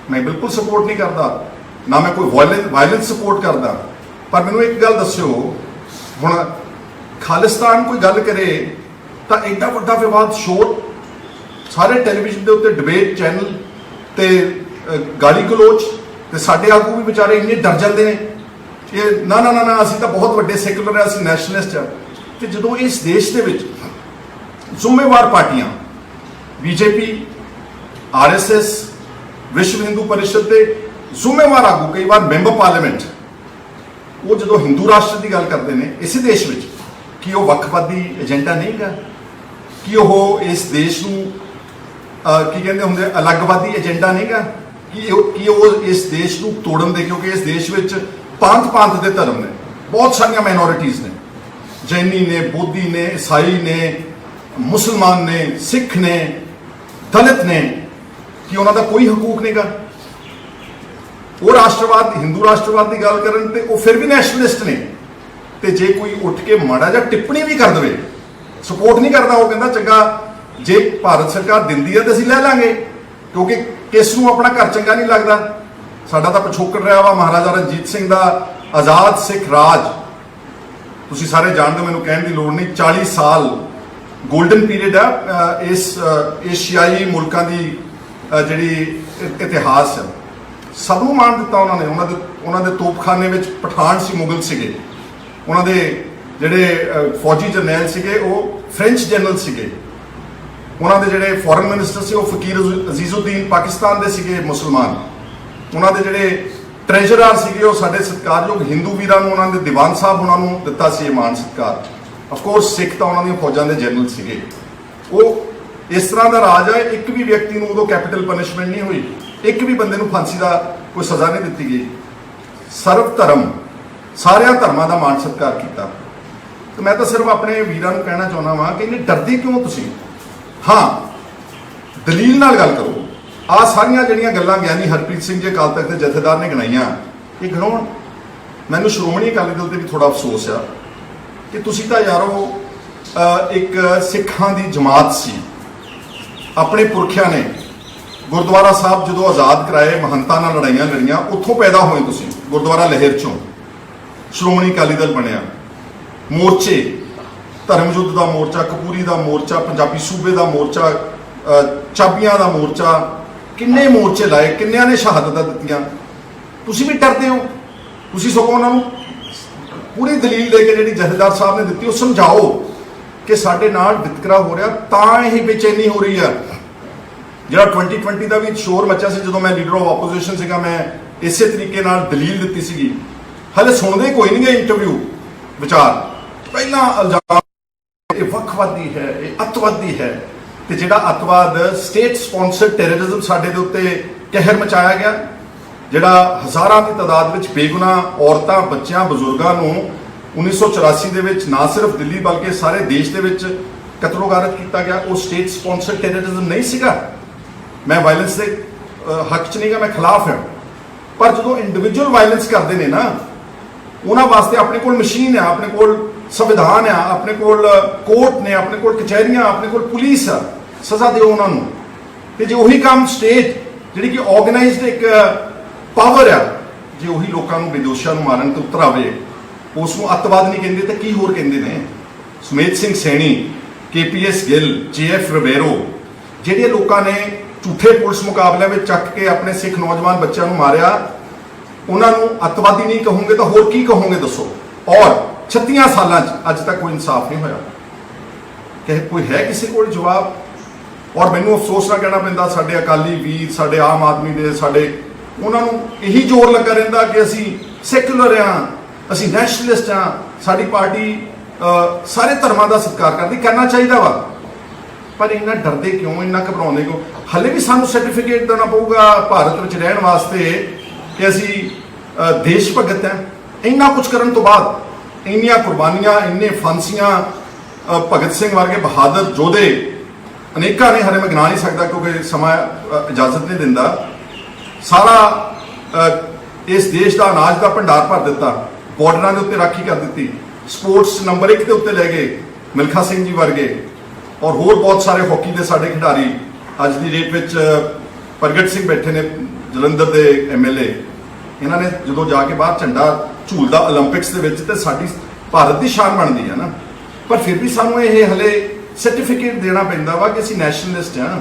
ਮੈਂ ਬਿਲਕੁਲ ਸਪੋਰਟ ਨਹੀਂ ਕਰਦਾ, ਨਾ ਮੈਂ ਕੋਈ ਵਾਇਲੈਂਸ ਸਪੋਰਟ ਕਰਦਾ, ਪਰ ਮੈਨੂੰ ਇੱਕ ਗੱਲ ਦੱਸਿਓ, ਹੁਣ ਖਾਲਿਸਤਾਨ ਕੋਈ ਗੱਲ ਕਰੇ ਤਾਂ ਐਡਾ ਵੱਡਾ ਵਿਵਾਦ, ਸ਼ੋਰ, ਸਾਰੇ ਟੈਲੀਵਿਜ਼ਨ ਦੇ ਉੱਤੇ ਡਿਬੇਟ ਚੈਨਲ ਤੇ ਗਾਲੀ ਗਲੋਚ, ਤੇ ਸਾਡੇ ਆਗੂ ਵੀ ਵਿਚਾਰੇ ਇੰਨੇ ਡਰ ਜਾਂਦੇ ਨੇ ਕਿ ਨਾ ਅਸੀਂ ਤਾਂ ਬਹੁਤ ਵੱਡੇ ਸੈਕੂਲਰ ਹਾਂ, ਅਸੀਂ ਨੈਸ਼ਨਲਿਸਟ ਹਾਂ। ਤੇ ਜਦੋਂ ਇਸ ਦੇਸ਼ ਦੇ ਵਿੱਚ ਜ਼ਿੰਮੇਵਾਰ ਪਾਰਟੀਆਂ, ਬੀਜੇਪੀ, RSS, ਵਿਸ਼ਵ ਹਿੰਦੂ ਪਰਿਸ਼ਦ ਦੇ ਜ਼ਿੰਮੇਵਾਰ ਆਗੂ, ਕਈ ਵਾਰ ਮੈਂਬਰ ਪਾਰਲੀਮੈਂਟ, ਉਹ ਜਦੋਂ ਹਿੰਦੂ ਰਾਸ਼ਟਰ ਦੀ ਗੱਲ ਕਰਦੇ ਨੇ ਇਸੇ ਦੇਸ਼ ਵਿੱਚ, ਕੀ ਉਹ ਵੱਖਵਾਦੀ ਏਜੰਡਾ ਨਹੀਂ ਗਾ? ਕੀ ਉਹ ਇਸ ਦੇਸ਼ ਨੂੰ ਕੀ ਕਹਿੰਦੇ ਹੁੰਦੇ, ਅਲੱਗਵਾਦੀ ਏਜੰਡਾ ਨਹੀਂ ਗਾ? ਕੀ ਉਹ ਇਸ ਦੇਸ਼ ਨੂੰ ਤੋੜਨ ਦੇ, ਕਿਉਂਕਿ ਇਸ ਦੇਸ਼ ਵਿੱਚ ਪੰਥ ਦੇ ਧਰਮ ਨੇ, ਬਹੁਤ ਸਾਰੀਆਂ ਮਾਈਨੋਰਿਟੀਜ਼ ਨੇ, ਜੈਨੀ ਨੇ, ਬੋਧੀ ਨੇ, ਈਸਾਈ ਨੇ, ਮੁਸਲਮਾਨ ਨੇ, ਸਿੱਖ ਨੇ, ਦਲਿਤ ਨੇ, ਕਿ ਉਹਨਾਂ ਦਾ ਕੋਈ ਹਕੂਕ ਨਹੀਂਗਾ? ਉਹ ਰਾਸ਼ਟਰਵਾਦ, ਹਿੰਦੂ ਰਾਸ਼ਟਰਵਾਦ ਦੀ ਗੱਲ ਕਰਨ ਤੇ ਉਹ ਫਿਰ ਵੀ ਨੈਸ਼ਨਲਿਸਟ ਨੇ। ਤੇ ਜੇ ਕੋਈ ਉੱਠ ਕੇ ਮਾੜਾ ਜਾਂ ਟਿੱਪਣੀ ਵੀ ਕਰ ਦੇਵੇ, ਸਪੋਰਟ ਨਹੀਂ ਕਰਦਾ, ਉਹ ਕਹਿੰਦਾ ਚੰਗਾ ਜੇ ਭਾਰਤ ਸਰਕਾਰ ਦਿੰਦੀ ਹੈ ਤਾਂ ਅਸੀਂ ਲੈ ਲਾਂਗੇ, ਕਿਉਂਕਿ ਕਿਸ ਨੂੰ ਆਪਣਾ ਘਰ ਚੰਗਾ ਨਹੀਂ ਲੱਗਦਾ। ਸਾਡਾ ਤਾਂ ਪਿਛੋਕੜ ਰਿਹਾ ਵਾ ਮਹਾਰਾਜਾ ਰਣਜੀਤ ਸਿੰਘ ਦਾ, ਆਜ਼ਾਦ ਸਿੱਖ ਰਾਜ, ਤੁਸੀਂ ਸਾਰੇ ਜਾਣਦੇ ਹੋ, ਮੈਨੂੰ ਕਹਿਣ ਦੀ ਲੋੜ ਨਹੀਂ, 40 ਸਾਲ ਗੋਲਡਨ ਪੀਰੀਅਡ ਆ ਇਸ ਏਸ਼ੀਆਈ ਮੁਲਕਾਂ ਦੀ ਜਿਹੜੀ ਇਤਿਹਾਸ ਹੈ। ਸਭ ਨੂੰ ਮਾਣ ਦਿੱਤਾ ਉਹਨਾਂ ਨੇ। ਉਹਨਾਂ ਦੇ ਤੋਪਖਾਨੇ ਵਿੱਚ ਪਠਾਨ ਸੀ, ਮੁਗਲ ਸੀਗੇ। ਉਹਨਾਂ ਦੇ ਜਿਹੜੇ ਫੌਜੀ ਜਰਨੈਲ ਸੀਗੇ ਉਹ ਫ੍ਰੈਂਚ ਜਨਰਲ ਸੀਗੇ। ਉਹਨਾਂ ਦੇ ਜਿਹੜੇ ਫੋਰਨ ਮਿਨਿਸਟਰ ਸੀ ਉਹ ਫਕੀਰ ਅਜ਼ੀਜ਼ੁਦੀਨ ਪਾਕਿਸਤਾਨ ਦੇ ਸੀਗੇ, ਮੁਸਲਮਾਨ। ਉਹਨਾਂ ਦੇ ਜਿਹੜੇ ਟ੍ਰੈਜਰਰ ਸੀਗੇ ਉਹ ਸਾਡੇ ਸਤਿਕਾਰਯੋਗ ਹਿੰਦੂ ਵੀਰਾਂ ਨੂੰ, ਉਹਨਾਂ ਦੇ ਦੀਵਾਨ ਸਾਹਿਬ ਉਹਨਾਂ ਨੂੰ ਦਿੱਤਾ ਸੀ ਇਹ ਮਾਣ ਸਤਿਕਾਰ। ਅਫਕੋਰਸ ਸਿੱਖ ਤਾਂ ਉਹਨਾਂ ਦੀਆਂ ਫੌਜਾਂ ਦੇ ਜਨਰਲ ਸੀਗੇ। ਉਹ ਇਸ ਤਰ੍ਹਾਂ ਦਾ ਰਾਜ ਹੈ, ਇੱਕ ਵੀ ਵਿਅਕਤੀ ਨੂੰ ਉਦੋਂ ਕੈਪੀਟਲ ਪਨਿਸ਼ਮੈਂਟ ਨਹੀਂ ਹੋਈ, ਇੱਕ ਵੀ ਬੰਦੇ ਨੂੰ ਫਾਂਸੀ ਦਾ ਕੋਈ ਸਜ਼ਾ ਨਹੀਂ ਦਿੱਤੀ ਗਈ। ਸਰਵ ਧਰਮ, ਸਾਰਿਆਂ ਧਰਮਾਂ ਦਾ ਮਾਣ ਸਤਿਕਾਰ ਕੀਤਾ। ਤੇ ਮੈਂ ਤਾਂ ਸਿਰਫ ਆਪਣੇ ਵੀਰਾਂ ਨੂੰ ਕਹਿਣਾ ਚਾਹੁੰਦਾ ਵਾਂ ਕਿ ਇਹਨੇ ਡਰਦੇ ਕਿਉਂ ਤੁਸੀਂ? ਹਾਂ, ਦਲੀਲ ਨਾਲ ਗੱਲ ਕਰੋ। ਆਹ ਸਾਰੀਆਂ ਜਿਹੜੀਆਂ ਗੱਲਾਂ ਗਿਆਨੀ ਹਰਪ੍ਰੀਤ ਸਿੰਘ ਜੀ ਅਕਾਲ ਤਖਤ ਦੇ ਜਥੇਦਾਰ ਨੇ ਗਿਣਾਈਆਂ, ਇਹ ਗਿਣਾਉਣ। ਮੈਨੂੰ ਸ਼੍ਰੋਮਣੀ ਅਕਾਲੀ ਦਲ ਤੇ ਵੀ ਥੋੜਾ ਅਫਸੋਸ ਆ ਕਿ ਤੁਸੀਂ ਤਾਂ ਯਾਰੋ ਇੱਕ ਸਿੱਖਾਂ ਦੀ ਜਮਾਤ ਸੀ। ਆਪਣੇ ਪੁਰਖਿਆਂ ਨੇ ਗੁਰਦੁਆਰਾ ਸਾਹਿਬ ਜਦੋਂ ਆਜ਼ਾਦ ਕਰਾਏ, ਮਹੰਤਾਂ ਨਾਲ ਲੜਾਈਆਂ ਲੜੀਆਂ, ਉੱਥੋਂ ਪੈਦਾ ਹੋਏ ਤੁਸੀਂ। ਗੁਰਦੁਆਰਾ ਲਹਿਰ ਚੋਂ ਸ਼੍ਰੋਮਣੀ ਅਕਾਲੀ ਦਲ ਬਣਿਆ। ਮੋਰਚੇ, ਧਰਮ ਯੁੱਧ ਦਾ ਮੋਰਚਾ, ਕਪੂਰੀ ਦਾ ਮੋਰਚਾ, ਪੰਜਾਬੀ ਸੂਬੇ ਦਾ ਮੋਰਚਾ, ਚਾਬੀਆਂ ਦਾ ਮੋਰਚਾ, ਕਿੰਨੇ ਮੋਰਚੇ ਲਾਏ, ਕਿੰਨਿਆਂ ਨੇ ਸ਼ਹਾਦਤਾਂ ਦਿੱਤੀਆਂ। ਤੁਸੀਂ ਵੀ ਡਰਦੇ ਹੋ। ਤੁਸੀਂ ਸਗੋਂ ਉਹਨਾਂ ਨੂੰ ਪੂਰੀ ਦਲੀਲ ਦੇ ਕੇ ਜਿਹੜੀ ਜਥੇਦਾਰ ਸਾਹਿਬ ਨੇ ਦਿੱਤੀ ਉਹ ਸਮਝਾਓ ਕਿ ਸਾਡੇ ਨਾਲ ਵਿਤਕਰਾ ਹੋ ਰਿਹਾ, ਤਾਂ ਇਹ ਬੇਚੈਨੀ ਹੋ ਰਹੀ ਆ। ਜਿਹੜਾ 2020 ਦਾ ਵੀ ਸ਼ੋਰ ਮੱਚਿਆ ਸੀ ਜਦੋਂ ਮੈਂ ਲੀਡਰ ਆਫ ਆਪੋਜੀਸ਼ਨ ਸੀਗਾ, ਮੈਂ ਇਸੇ ਤਰੀਕੇ ਨਾਲ ਦਲੀਲ ਦਿੱਤੀ ਸੀਗੀ। ਹਲੇ ਸੁਣਦੇ ਕੋਈ ਨਹੀਂ ਗੇ ਇੰਟਰਵਿਊ ਵਿਚਾਰ। ਪਹਿਲਾਂ ਇਲਜ਼ਾਮ ਇਹ ਵੱਖਵਾਦੀ ਹੈ, ਇਹ ਅੱਤਵਾਦੀ ਹੈ। ਤੇ ਜਿਹੜਾ ਅੱਤਵਾਦ, ਸਟੇਟ ਸਪਾਂਸਰਡ ਟੈਰਰਿਜ਼ਮ ਸਾਡੇ ਦੇ ਉੱਤੇ ਕਹਿਰ ਮਚਾਇਆ ਗਿਆ, ਜਿਹੜਾ ਹਜ਼ਾਰਾਂ ਦੀ ਤਾਦਾਦ ਵਿੱਚ ਬੇਗੁਨਾਹ ਔਰਤਾਂ, ਬੱਚਿਆਂ, ਬਜ਼ੁਰਗਾਂ ਨੂੰ 1984 ਦੇ ਵਿੱਚ ਨਾ ਸਿਰਫ ਦਿੱਲੀ ਬਲਕਿ ਸਾਰੇ ਦੇਸ਼ ਦੇ ਵਿੱਚ ਕਤਲੋਗਾਰਤ ਕੀਤਾ ਗਿਆ, ਉਹ ਸਟੇਟ ਸਪਾਂਸਰਡ ਟੈਰਰਿਜ਼ਮ ਨਹੀਂ ਸੀਗਾ। ਮੈਂ ਵਾਇਲੈਂਸ ਦੇ ਹੱਕ 'ਚ ਨਹੀਂ ਗਾ, ਮੈਂ ਖਿਲਾਫ ਹਾਂ। ਪਰ ਜਦੋਂ ਇੰਡੀਵਿਜੂਅਲ ਵਾਇਲੈਂਸ ਕਰਦੇ ਨੇ ਨਾ, ਉਹਨਾਂ ਵਾਸਤੇ ਆਪਣੇ ਕੋਲ ਮਸ਼ੀਨ ਆ, ਆਪਣੇ ਕੋਲ ਸੰਵਿਧਾਨ ਆ, ਆਪਣੇ ਕੋਲ ਕੋਰਟ ਨੇ, ਆਪਣੇ ਕੋਲ ਕਚਹਿਰੀਆਂ, ਆਪਣੇ ਕੋਲ ਪੁਲਿਸ ਆ, ਸਜ਼ਾ ਦਿਓ ਉਹਨਾਂ ਨੂੰ। ਤੇ ਜੇ ਉਹੀ ਕੰਮ ਸਟੇਟ ਜਿਹੜੀ ਕਿ ਆਰਗੇਨਾਈਜ਼ਡ ਇੱਕ ਪਾਵਰ ਆ, ਜੇ ਉਹੀ ਲੋਕਾਂ ਨੂੰ, ਬੇਦੋਸ਼ਾਂ ਨੂੰ ਮਾਰਨ ਤੇ ਉਤਰ ਆਵੇ, ਉਸ ਨੂੰ ਅੱਤਵਾਦ ਨਹੀਂ ਕਹਿੰਦੇ ਤਾਂ ਕੀ ਹੋਰ ਕਹਿੰਦੇ ਨੇ? ਸੁਮੇਧ ਸਿੰਘ ਸੈਣੀ, KPS ਗਿੱਲ, JF ਰਿਬੇਰੋ, ਜਿਹੜੇ ਲੋਕਾਂ ਨੇ ਝੂਠੇ ਪੁਲਿਸ ਮੁਕਾਬਲਿਆਂ ਵਿੱਚ ਚੱਕ ਕੇ ਆਪਣੇ ਸਿੱਖ ਨੌਜਵਾਨ ਬੱਚਿਆਂ ਨੂੰ ਮਾਰਿਆ, ਉਹਨਾਂ ਨੂੰ ਅੱਤਵਾਦੀ ਨਹੀਂ ਕਹੋਗੇ ਤਾਂ ਹੋਰ ਕੀ ਕਹੋਗੇ ਦੱਸੋ? ਔਰ 36 ਸਾਲਾਂ 'ਚ ਅੱਜ ਤੱਕ ਕੋਈ ਇਨਸਾਫ ਨਹੀਂ ਹੋਇਆ। ਕਿ ਕੋਈ ਹੈ ਕਿਸੇ ਕੋਲ ਜਵਾਬ? ਔਰ ਮੈਨੂੰ ਅਫਸੋਸ ਨਾਲ ਕਹਿਣਾ ਪੈਂਦਾ, ਸਾਡੇ ਅਕਾਲੀ ਵੀਰ, ਸਾਡੇ ਆਮ ਆਦਮੀ ਦੇ, ਉਹਨਾਂ ਨੂੰ ਇਹੀ ਜ਼ੋਰ ਲੱਗਾ ਰਹਿੰਦਾ ਕਿ ਅਸੀਂ ਸੈਕੂਲਰ ਹਾਂ, ਅਸੀਂ ਨੈਸ਼ਨਲਿਸਟ ਹਾਂ, ਸਾਡੀ ਪਾਰਟੀ ਸਾਰੇ ਧਰਮਾਂ ਦਾ ਸਤਿਕਾਰ ਕਰਦੀ। ਕਰਨਾ ਚਾਹੀਦਾ ਵਾ, ਪਰ ਇੰਨਾ ਡਰਦੇ ਕਿਉਂ, ਇੰਨਾ ਘਬਰਾਉਂਦੇ ਕਿਉਂ? ਹਲੇ ਵੀ ਸਾਨੂੰ ਸਰਟੀਫਿਕੇਟ ਦੇਣਾ ਪਊਗਾ ਭਾਰਤ ਵਿੱਚ ਰਹਿਣ ਵਾਸਤੇ ਕਿ ਅਸੀਂ ਦੇਸ਼ ਭਗਤ ਹਾਂ। ਇੰਨਾ ਕੁਝ ਕਰਨ ਤੋਂ ਬਾਅਦ, ਇੰਨੀਆਂ ਕੁਰਬਾਨੀਆਂ, ਇੰਨੇ ਫਾਂਸੀਆਂ, ਭਗਤ ਸਿੰਘ ਵਰਗੇ ਬਹਾਦਰ ਯੋਧੇ ਅਨੇਕਾਂ ਨੇ, ਹਲੇ ਮੈਂ ਗਿਣਾ ਨਹੀਂ ਸਕਦਾ ਕਿਉਂਕਿ ਸਮਾਂ ਇਜਾਜ਼ਤ ਨਹੀਂ ਦਿੰਦਾ। ਸਾਰਾ ਇਸ ਦੇਸ਼ ਦਾ ਅਨਾਜ ਦਾ ਭੰਡਾਰ ਭਰ ਦਿੱਤਾ, ਬਾਰਡਰਾਂ ਦੇ ਉੱਤੇ ਰਾਖੀ ਕਰ ਦਿੱਤੀ, ਸਪੋਰਟਸ ਨੰਬਰ 1 ਦੇ ਉੱਤੇ ਲੈ ਗਏ ਮਿਲਖਾ ਸਿੰਘ ਜੀ ਵਰਗੇ, ਔਰ ਹੋਰ ਬਹੁਤ ਸਾਰੇ ਹਾਕੀ ਦੇ ਸਾਡੇ ਖਿਡਾਰੀ। ਅੱਜ ਦੀ ਡੇਟ ਵਿੱਚ ਪ੍ਰਗਟ ਸਿੰਘ ਬੈਠੇ ਨੇ, ਜਲੰਧਰ ਦੇ MLA, ਇਹਨਾਂ ਨੇ ਜਦੋਂ ਜਾ ਕੇ ਬਾਹਰ ਝੰਡਾ ਝੂਲਦਾ 올림픽ਸ ਦੇ ਵਿੱਚ, ਤੇ ਸਾਡੀ ਭਾਰਤ ਦੀ ਸ਼ਾਨ ਬਣਦੀ ਹੈ ਨਾ। ਪਰ ਫਿਰ ਵੀ ਸਾਨੂੰ ਇਹ ਹਲੇ ਸਰਟੀਫਿਕੇਟ ਦੇਣਾ ਪੈਂਦਾ ਵਾ ਕਿ ਅਸੀਂ ਨੈਸ਼ਨਲਿਸਟ ਹਾਂ।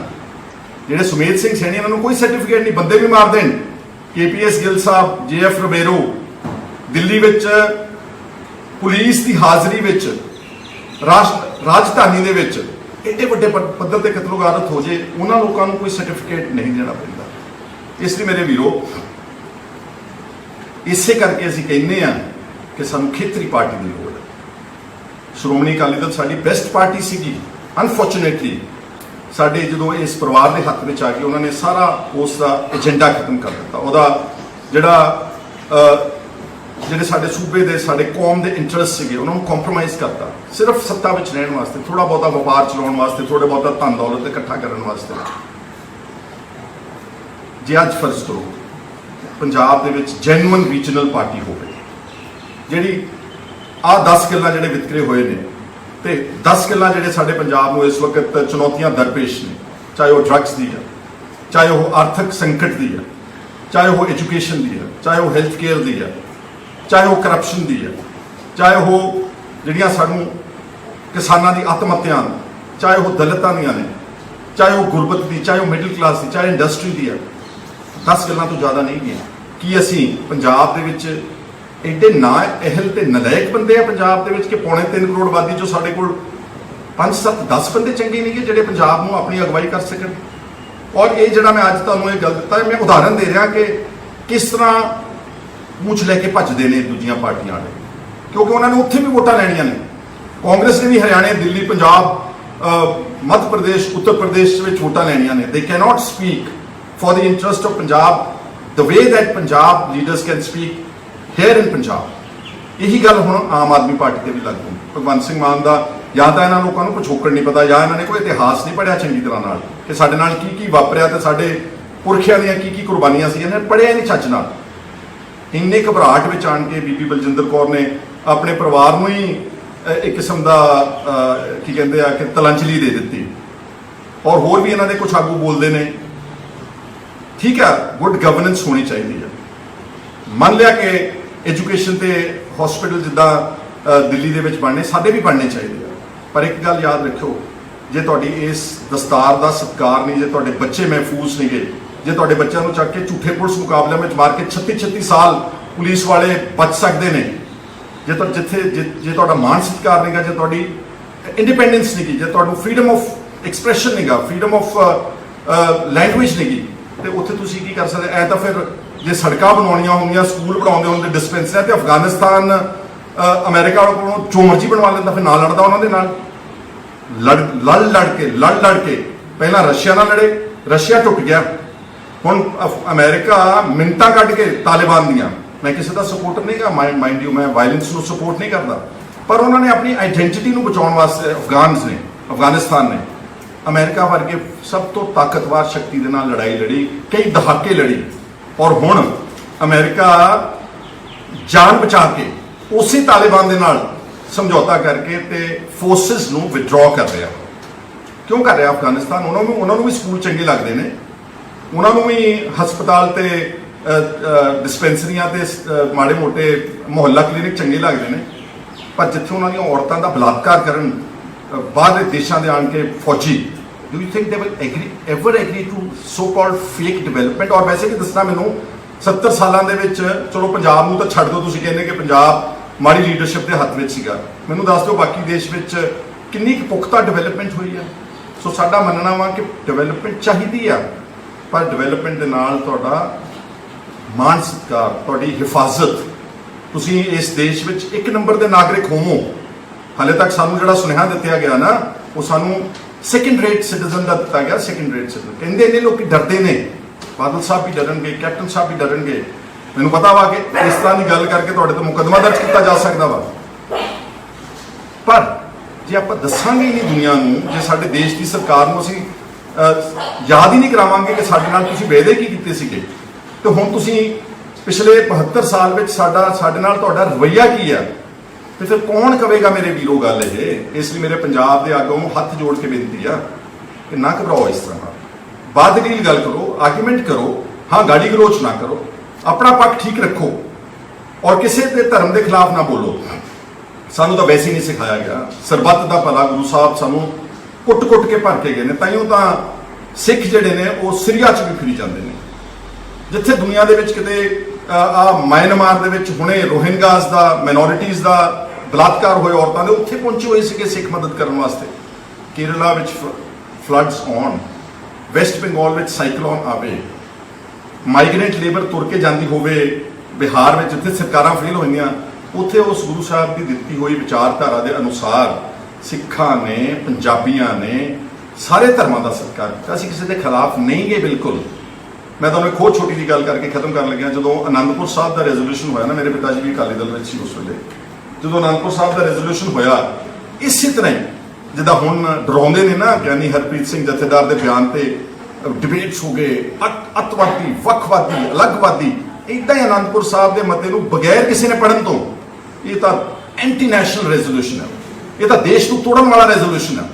ਜਿਹੜੇ ਸੁਮੇਧ ਸਿੰਘ ਸੈਣੀ, ਇਹਨਾਂ ਨੂੰ ਕੋਈ ਸਰਟੀਫਿਕੇਟ ਨਹੀਂ, ਬੰਦੇ ਵੀ ਮਾਰ ਦੇਣ। KPS ਗਿੱਲ ਸਾਹਿਬ, JF ਰਿਬੇਰੋ, ਦਿੱਲੀ ਵਿੱਚ ਪੁਲਿਸ ਦੀ ਹਾਜ਼ਰੀ ਵਿੱਚ, ਰਾਜਧਾਨੀ ਦੇ ਵਿੱਚ ਏਡੇ ਵੱਡੇ ਪੱਧਰ ਤੇ ਕਤਲੋਗਾਰਤ ਹੋ ਜੇ, ਉਹਨਾਂ ਲੋਕਾਂ ਨੂੰ ਕੋਈ ਸਰਟੀਫਿਕੇਟ ਨਹੀਂ ਦੇਣਾ ਪੈਂਦਾ। ਇਸ ਲਈ ਮੇਰੇ ਵੀਰੋ, ਇਸੇ ਕਰਕੇ ਅਸੀਂ ਕਹਿੰਦੇ ਆ ਕਿ ਸਾਨੂੰ ਖੇਤਰੀ ਪਾਰਟੀ ਦੀ ਲੋੜ ਹੈ। ਸ਼੍ਰੋਮਣੀ ਅਕਾਲੀ ਦਲ ਸਾਡੀ ਬੈਸਟ ਪਾਰਟੀ ਸੀਗੀ। ਅਨਫੋਰਚੂਨੇਟਲੀ ਸਾਡੇ ਜਦੋਂ ਇਸ ਪਰਿਵਾਰ ਦੇ ਹੱਥ ਵਿੱਚ ਆ ਕੇ ਉਹਨਾਂ ਨੇ ਸਾਰਾ ਉਸ ਦਾ ਏਜੰਡਾ ਖਤਮ ਕਰ ਦਿੱਤਾ। ਉਹਦਾ ਜਿਹੜੇ ਸਾਡੇ ਸੂਬੇ ਦੇ, ਸਾਡੇ ਕੌਮ ਦੇ ਇੰਟਰਸਟ ਸੀਗੇ, ਉਹਨਾਂ ਨੂੰ ਕੰਪਰੋਮਾਈਜ਼ ਕਰਤਾ, ਸਿਰਫ ਸੱਤਾ ਵਿੱਚ ਰਹਿਣ ਵਾਸਤੇ, ਥੋੜਾ ਬਹੁਤਾ ਵਪਾਰ ਚਲਾਉਣ ਵਾਸਤੇ, ਥੋੜਾ ਬਹੁਤਾ ਧਨ ਦੌਲਤ ਇਕੱਠਾ ਕਰਨ ਵਾਸਤੇ। ਜੇ ਅੱਜ ਫਰਜ਼ ਕਰੋ ਪੰਜਾਬ ਦੇ ਵਿੱਚ ਜੈਨੂਅਨ ਰੀਜਨਲ ਪਾਰਟੀ ਹੋਵੇ, ਜਿਹੜੀ ਆਹ 10 ਗੱਲਾਂ ਜਿਹੜੇ ਵਿਤਕਰੇ ਹੋਏ ਨੇ, ਤੇ 10 ਗੱਲਾਂ ਜਿਹੜੇ ਸਾਡੇ ਪੰਜਾਬ ਨੂੰ ਇਸ ਵਕਤ ਚੁਣੌਤੀਆਂ ਦਰਪੇਸ਼ ਨੇ, ਚਾਹੇ ਉਹ ਡਰੱਗਸ ਦੀ ਹੈ, ਚਾਹੇ ਉਹ ਆਰਥਿਕ ਸੰਕਟ ਦੀ ਹੈ, ਚਾਹੇ ਉਹ ਐਜੂਕੇਸ਼ਨ ਦੀ ਹੈ, ਚਾਹੇ ਉਹ ਹੈਲਥ ਕੇਅਰ ਦੀ ਹੈ, ਚਾਹੇ ਉਹ ਕਰਪਸ਼ਨ ਦੀ ਹੈ, ਚਾਹੇ ਉਹ ਜਿਹੜੀਆਂ ਸਾਨੂੰ ਕਿਸਾਨਾਂ ਦੀ ਆਤਮ ਹੱਤਿਆ, ਚਾਹੇ ਉਹ ਦਲਿਤਾਂ ਦੀਆਂ ਨੇ, ਚਾਹੇ ਉਹ ਗੁਰਬਤ ਦੀ, ਚਾਹੇ ਉਹ ਮਿਡਲ ਕਲਾਸ ਦੀ, ਚਾਹੇ ਇੰਡਸਟਰੀ ਦੀ ਹੈ। 10 ਗੱਲਾਂ ਤੋਂ ਜ਼ਿਆਦਾ ਨਹੀਂ ਗਈਆਂ। ਕੀ ਅਸੀਂ ਪੰਜਾਬ ਦੇ ਵਿੱਚ ਐਡੇ ਨਾ ਅਹਿਲ ਤੇ ਨਲਾਇਕ ਬੰਦੇ ਆ ਪੰਜਾਬ ਦੇ ਵਿੱਚ ਕਿ 3.25 ਕਰੋੜ ਆਬਾਦੀ ਚੋਂ ਸਾਡੇ ਕੋਲ 5, 7, 10 ਬੰਦੇ ਚੰਗੇ ਨਹੀਂ ਗੇ ਜਿਹੜੇ ਪੰਜਾਬ ਨੂੰ ਆਪਣੀ ਅਗਵਾਈ ਕਰ ਸਕਣ? ਔਰ ਇਹ ਜਿਹੜਾ ਮੈਂ ਅੱਜ ਤੁਹਾਨੂੰ ਇਹ ਗੱਲ ਦਿੱਤਾ, ਮੈਂ ਉਦਾਹਰਨ ਦੇ ਰਿਹਾ ਕਿ ਕਿਸ ਤਰ੍ਹਾਂ ਮੂੰਹ ਲੈ ਕੇ ਭੱਜਦੇ ਨੇ ਦੂਜੀਆਂ ਪਾਰਟੀਆਂ ਵਾਲੇ, ਕਿਉਂਕਿ ਉਹਨਾਂ ਨੇ ਉੱਥੇ ਵੀ ਵੋਟਾਂ ਲੈਣੀਆਂ ਨੇ। ਕਾਂਗਰਸ ਨੇ ਵੀ ਹਰਿਆਣੇ, ਦਿੱਲੀ, ਪੰਜਾਬ, ਮੱਧ ਪ੍ਰਦੇਸ਼, ਉੱਤਰ ਪ੍ਰਦੇਸ਼ ਵਿੱਚ ਵੋਟਾਂ ਲੈਣੀਆਂ ਨੇ। ਦੇ cannot speak for the interest of Punjab the way that Punjab leaders can speak hair ਇਨ ਪੰਜਾਬ। ਇਹੀ ਗੱਲ ਹੁਣ ਆਮ ਆਦਮੀ ਪਾਰਟੀ ਤੇ ਵੀ ਲਾਗੂ ਹੈ। ਭਗਵੰਤ ਸਿੰਘ ਮਾਨ ਦਾ ਜਾਂ ਤਾਂ ਇਹਨਾਂ ਲੋਕਾਂ ਨੂੰ ਪਿਛੋਕੜ ਨਹੀਂ ਪਤਾ, ਜਾਂ ਇਹਨਾਂ ਨੇ ਕੋਈ ਇਤਿਹਾਸ ਨਹੀਂ ਪੜ੍ਹਿਆ ਚੰਗੀ ਤਰ੍ਹਾਂ ਨਾਲ ਕਿ ਸਾਡੇ ਨਾਲ ਕੀ ਕੀ ਵਾਪਰਿਆ ਤੇ ਸਾਡੇ ਪੁਰਖਿਆਂ ਦੀਆਂ ਕੀ ਕੀ ਕੁਰਬਾਨੀਆਂ ਸੀ। ਇਹਨਾਂ ਨੇ ਪੜ੍ਹਿਆ ਨਹੀਂ ਚੱਜ ਨਾਲ। ਇੰਨੇ ਘਬਰਾਹਟ ਵਿੱਚ ਆਣ ਕੇ ਬੀਬੀ ਬਲਜਿੰਦਰ ਕੌਰ ਨੇ ਆਪਣੇ ਪਰਿਵਾਰ ਨੂੰ ਹੀ ਇੱਕ ਕਿਸਮ ਦਾ ਕੀ ਕਹਿੰਦੇ ਆ ਕਿ ਤਲਾਂਜਲੀ ਦੇ ਦਿੱਤੀ। ਔਰ ਹੋਰ ਵੀ ਇਹਨਾਂ ਦੇ ਕੁਝ ਆਗੂ ਬੋਲਦੇ ਨੇ। ਠੀਕ ਹੈ, ਗੁੱਡ ਗਵਰਨੈਂਸ ਹੋਣੀ ਚਾਹੀਦੀ ਹੈ। ਮੰਨ ਲਿਆ ਕਿ ਐਜੂਕੇਸ਼ਨ ਤੇ ਹਸਪੀਟਲ ਜਿੱਦਾਂ ਦਿੱਲੀ ਦੇ ਵਿੱਚ ਬਣਨੇ, ਸਾਡੇ ਵੀ ਬਣਨੇ ਚਾਹੀਦੇ ਆ। ਪਰ ਇੱਕ ਗੱਲ ਯਾਦ ਰੱਖਿਓ, ਜੇ ਤੁਹਾਡੀ ਇਸ ਦਸਤਾਰ ਦਾ ਸਤਿਕਾਰ ਨਹੀਂ, ਜੇ ਤੁਹਾਡੇ ਬੱਚੇ ਮਹਿਫੂਜ਼ ਨਹੀਂ ਗਏ, ਜੇ ਤੁਹਾਡੇ ਬੱਚਿਆਂ ਨੂੰ ਚੱਕ ਕੇ ਝੂਠੇ ਪੁਲਿਸ ਮੁਕਾਬਲਿਆਂ ਵਿੱਚ ਮਾਰ ਕੇ 36 ਸਾਲ ਪੁਲਿਸ ਵਾਲੇ ਬਚ ਸਕਦੇ ਨੇ, ਜੇ ਤੁਹਾਡਾ ਮਾਨ ਸਤਿਕਾਰ ਨਹੀਂਗਾ, ਜੇ ਤੁਹਾਡੀ ਇੰਡੀਪੈਂਡੈਂਸ ਨਹੀਂਗੀ, ਜੇ ਤੁਹਾਨੂੰ ਫਰੀडम ਆਫ ਐਕਸਪ੍ਰੈਸ਼ਨ ਨਹੀਂਗਾ, ਫਰੀडम ਆਫ ਲੈਂਗੁਏਜ ਨਹੀਂਗੀ, ਤੇ ਉੱਥੇ ਤੁਸੀਂ ਕੀ ਕਰ ਸਕਦੇ? ਐ ਤਾਂ ਫਿਰ ਜੇ ਸੜਕਾਂ ਬਣਾਉਣੀਆਂ ਹੁੰਦੀਆਂ, ਸਕੂਲ ਬਣਾਉਂਦੇ ਹੁੰਦੇ, ਡਿਸਪੈਂਸਰੀਆਂ, ਤੇ ਅਫਗਾਨਿਸਤਾਨ ਅਮਰੀਕਾ ਕੋਲੋਂ ਜੋ ਮਰਜ਼ੀ ਬਣਵਾ ਲੈਂਦਾ, ਫਿਰ ਨਾਲ ਲੜਦਾ ਉਹਨਾਂ ਦੇ ਨਾਲ। ਲੜ ਕੇ ਪਹਿਲਾਂ ਰਸ਼ੀਆ ਨਾਲ ਲੜੇ, ਰਸ਼ੀਆ ਟੁੱਟ ਗਿਆ। ਹੁਣ ਅਮਰੀਕਾ ਮਿੰਟਾਂ ਕੱਢ ਕੇ ਤਾਲਿਬਾਨ ਦੀਆਂ, ਮੈਂ ਕਿਸੇ ਦਾ ਸਪੋਰਟਰ ਨਹੀਂ ਗਾ, ਮਾਈਂਡ ਯੂ, ਮੈਂ ਵਾਇਲੈਂਸ ਨੂੰ ਸਪੋਰਟ ਨਹੀਂ ਕਰਦਾ, ਪਰ ਉਹਨਾਂ ਨੇ ਆਪਣੀ ਆਈਡੈਂਟੀਟੀ ਨੂੰ ਬਚਾਉਣ ਵਾਸਤੇ ਅਫਗਾਨਿਸਤਾਨ ਨੇ ਅਮਰੀਕਾ ਵਰਗੇ ਸਭ ਤੋਂ ਤਾਕਤਵਰ ਸ਼ਕਤੀ ਦੇ ਨਾਲ ਲੜਾਈ ਲੜੀ, ਕਈ ਦਹਾਕੇ ਲੜੀ। ਔਰ ਹੁਣ ਅਮਰੀਕਾ ਜਾਨ ਬਚਾ ਕੇ ਉਸੇ ਤਾਲਿਬਾਨ ਦੇ ਨਾਲ ਸਮਝੌਤਾ ਕਰਕੇ ਤੇ ਫੋਰਸਿਸ ਨੂੰ ਵਿਦਡਰਾ ਕਰ ਰਿਹਾ। ਕਿਉਂ ਕਰ ਰਿਹਾ ਅਫਗਾਨਿਸਤਾਨ? ਉਹਨਾਂ ਨੂੰ ਵੀ ਸਕੂਲ ਚੰਗੇ ਲੱਗਦੇ ਨੇ, ਉਹਨਾਂ ਨੂੰ ਵੀ ਹਸਪਤਾਲ ਤੇ ਡਿਸਪੈਂਸਰੀਆਂ ਤੇ ਮਾੜੇ ਮੋਟੇ ਮੁਹੱਲਾ ਕਲੀਨਿਕ ਚੰਗੇ ਲੱਗਦੇ ਨੇ, ਪਰ ਜਿੱਥੇ ਉਹਨਾਂ ਦੀਆਂ ਔਰਤਾਂ ਦਾ ਬਲਾਤਕਾਰ ਕਰਨ ਬਾਹਰ ਦੇ ਦੇਸ਼ਾਂ ਦੇ ਆਣ ਕੇ ਫੌਜੀ, do you think they will ever agree to so called fake development? ਔਰ ਵੈਸੇ ਵੀ ਦੱਸਣਾ ਮੈਨੂੰ 70 ਸਾਲਾਂ ਦੇ ਵਿੱਚ, ਚਲੋ ਪੰਜਾਬ ਨੂੰ ਤਾਂ ਛੱਡ ਦਿਓ, ਤੁਸੀਂ ਕਹਿੰਦੇ ਕਿ ਪੰਜਾਬ ਮਾੜੀ ਲੀਡਰਸ਼ਿਪ ਦੇ ਹੱਥ ਵਿੱਚ ਸੀਗਾ, ਮੈਨੂੰ ਦੱਸ ਦਿਓ ਬਾਕੀ ਦੇਸ਼ ਵਿੱਚ ਕਿੰਨੀ ਕੁ ਪੁਖਤਾ ਡਿਵੈਲਪਮੈਂਟ ਹੋਈ ਆ। ਸੋ ਸਾਡਾ ਮੰਨਣਾ ਵਾ ਕਿ ਡਿਵੈਲਪਮੈਂਟ ਚਾਹੀਦੀ ਆ, ਪਰ ਡਿਵੈਲਪਮੈਂਟ ਦੇ ਨਾਲ ਤੁਹਾਡਾ ਮਾਨ ਸਤਿਕਾਰ, ਤੁਹਾਡੀ ਹਿਫਾਜ਼ਤ, ਤੁਸੀਂ ਇਸ ਦੇਸ਼ ਵਿੱਚ 1 ਨੰਬਰ ਦੇ ਨਾਗਰਿਕ ਹੋਵੋ। ਹਾਲੇ ਤੱਕ ਸਾਨੂੰ ਜਿਹੜਾ ਸੁਨੇਹਾ ਦਿੱਤਾ ਗਿਆ ਨਾ, ਉਹ ਸਾਨੂੰ ਸੈਕੰਡ ਰੇਟ ਸਿਟੀਜ਼ਨ ਦਾ ਦਿੱਤਾ ਗਿਆ। ਸੈਕੰਡ ਰੇਟ ਸਿਟੀਜ਼ਨ ਕਹਿੰਦੇ ਨੇ ਲੋਕ ਡਰਦੇ ਨੇ, ਬਾਦਲ ਸਾਹਿਬ ਵੀ ਡਰਨਗੇ, ਕੈਪਟਨ ਸਾਹਿਬ ਵੀ ਡਰਨਗੇ। ਮੈਨੂੰ ਪਤਾ ਵਾ ਕਿ ਇਸ ਤਰ੍ਹਾਂ ਦੀ ਗੱਲ ਕਰਕੇ ਤੁਹਾਡੇ ਤੋਂ ਮੁਕੱਦਮਾ ਦਰਜ ਕੀਤਾ ਜਾ ਸਕਦਾ ਵਾ, ਪਰ ਜੇ ਆਪਾਂ ਦੱਸਾਂਗੇ ਹੀ ਨਹੀਂ ਦੁਨੀਆ ਨੂੰ, ਜੇ ਸਾਡੇ ਦੇਸ਼ ਦੀ ਸਰਕਾਰ ਨੂੰ ਅਸੀਂ ਯਾਦ ਹੀ ਨਹੀਂ ਕਰਾਵਾਂਗੇ ਕਿ ਸਾਡੇ ਨਾਲ ਤੁਸੀਂ ਵਾਅਦੇ ਕੀ ਕੀਤੇ ਸੀਗੇ, ਤੇ ਹੁਣ ਤੁਸੀਂ ਪਿਛਲੇ 72 ਸਾਲ ਵਿੱਚ ਸਾਡੇ ਨਾਲ ਤੁਹਾਡਾ ਰਵੱਈਆ ਕੀ ਆ, ਤੇ ਫਿਰ ਕੌਣ ਕਵੇਗਾ ਮੇਰੇ ਵੀਰੋ ਗੱਲ ਇਹ? ਇਸ ਲਈ ਮੇਰੇ ਪੰਜਾਬ ਦੇ ਆਗੂਆਂ ਨੂੰ ਹੱਥ ਜੋੜ ਕੇ ਬੇਨਤੀ ਆ ਕਿ ਨਾ ਘਬਰਾਓ, ਇਸ ਤਰ੍ਹਾਂ ਬਾਦਲੀਲ ਗੱਲ ਕਰੋ, ਆਰਗੂਮੈਂਟ ਕਰੋ, ਹਾਂ ਗਾੜੀ ਗਲੋਚ ਨਾ ਕਰੋ, ਆਪਣਾ ਪੱਖ ਠੀਕ ਰੱਖੋ, ਔਰ ਕਿਸੇ ਦੇ ਧਰਮ ਦੇ ਖਿਲਾਫ ਨਾ ਬੋਲੋ। ਸਾਨੂੰ ਤਾਂ ਵੈਸੇ ਹੀ ਨਹੀਂ ਸਿਖਾਇਆ ਗਿਆ। ਸਰਬੱਤ ਦਾ ਭਲਾ ਗੁਰੂ ਸਾਹਿਬ ਸਾਨੂੰ ਕੁੱਟ-ਕੁੱਟ ਕੇ ਭਰ ਕੇ ਗਏ ਨੇ, ਤਾਈਓ ਤਾਂ ਸਿੱਖ ਜਿਹੜੇ ਨੇ ਉਹ ਸਿਰੀਆ 'ਚ ਵੀ ਫਿਰੀ ਜਾਂਦੇ ਨੇ। ਜਿੱਥੇ ਦੁਨੀਆ ਦੇ ਵਿੱਚ ਕਿਤੇ ਮਾਇਨਮਾਰ ਦੇ ਵਿੱਚ ਹੁਣੇ ਰੋਹਿੰਗਾਸ ਦਾ, ਮਾਈਨੋਰਿਟੀਜ਼ ਦਾ ਬਲਾਤਕਾਰ ਹੋਏ ਔਰਤਾਂ ਦੇ, ਉੱਥੇ ਪਹੁੰਚੇ ਹੋਏ ਸੀਗੇ ਸਿੱਖ ਮਦਦ ਕਰਨ ਵਾਸਤੇ। ਕੇਰਲਾ ਵਿੱਚ ਫਲੱਡਸ ਆਉਣ, ਵੈਸਟ ਬੰਗਾਲ ਵਿੱਚ ਸਾਈਕਲੋਨ ਆਵੇ, ਮਾਈਗ੍ਰੈਂਟ ਲੇਬਰ ਤੁਰ ਕੇ ਜਾਂਦੀ ਹੋਵੇ ਬਿਹਾਰ ਵਿੱਚ, ਜਿੱਥੇ ਸਰਕਾਰਾਂ ਫੇਲ ਹੋਈਆਂ, ਉੱਥੇ ਉਸ ਗੁਰੂ ਸਾਹਿਬ ਦੀ ਦਿੱਤੀ ਹੋਈ ਵਿਚਾਰਧਾਰਾ ਦੇ ਅਨੁਸਾਰ ਸਿੱਖਾਂ ਨੇ, ਪੰਜਾਬੀਆਂ ਨੇ, ਸਾਰੇ ਧਰਮਾਂ ਦਾ ਸਤਿਕਾਰ ਕੀਤਾ। ਅਸੀਂ ਕਿਸੇ ਦੇ ਖਿਲਾਫ ਨਹੀਂ ਗਏ ਬਿਲਕੁਲ। ਮੈਂ ਤੁਹਾਨੂੰ ਇੱਕ ਹੋਰ ਛੋਟੀ ਜਿਹੀ ਗੱਲ ਕਰਕੇ ਖਤਮ ਕਰਨ ਲੱਗਿਆ। ਜਦੋਂ ਅਨੰਦਪੁਰ ਸਾਹਿਬ ਦਾ ਰੈਜ਼ੋਲੂਸ਼ਨ ਹੋਇਆ ਨਾ, ਮੇਰੇ ਪਿਤਾ ਜੀ ਵੀ ਅਕਾਲੀ ਦਲ ਵਿੱਚ ਸੀ ਉਸ ਵੇਲੇ, ਜਦੋਂ ਅਨੰਦਪੁਰ ਸਾਹਿਬ ਦਾ ਰੈਜ਼ੋਲੂਸ਼ਨ ਹੋਇਆ, ਇਸੇ ਤਰ੍ਹਾਂ ਹੀ ਜਿੱਦਾਂ ਹੁਣ ਡਰਾਉਂਦੇ ਨੇ ਨਾ ਗਿਆਨੀ ਹਰਪ੍ਰੀਤ ਸਿੰਘ ਜਥੇਦਾਰ ਦੇ ਬਿਆਨ ਤੇ ਡਿਬੇਟਸ ਹੋ ਗਏ, ਅੱਤਵਾਦੀ, ਵੱਖਵਾਦੀ, ਅਲੱਗਵਾਦੀ, ਇੱਦਾਂ ਹੀ ਅਨੰਦਪੁਰ ਸਾਹਿਬ ਦੇ ਮਤੇ ਨੂੰ ਬਗੈਰ ਕਿਸੇ ਨੇ ਪੜ੍ਹਨ ਤੋਂ, ਇਹ ਤਾਂ ਐਂਟੀ ਨੈਸ਼ਨਲ ਰੈਜ਼ੋਲੂਸ਼ਨ ਹੈ, ਇਹ ਤਾਂ ਦੇਸ਼ ਨੂੰ ਤੋੜਨ ਵਾਲਾ ਰੈਜ਼ੋਲੂਸ਼ਨ ਹੈ।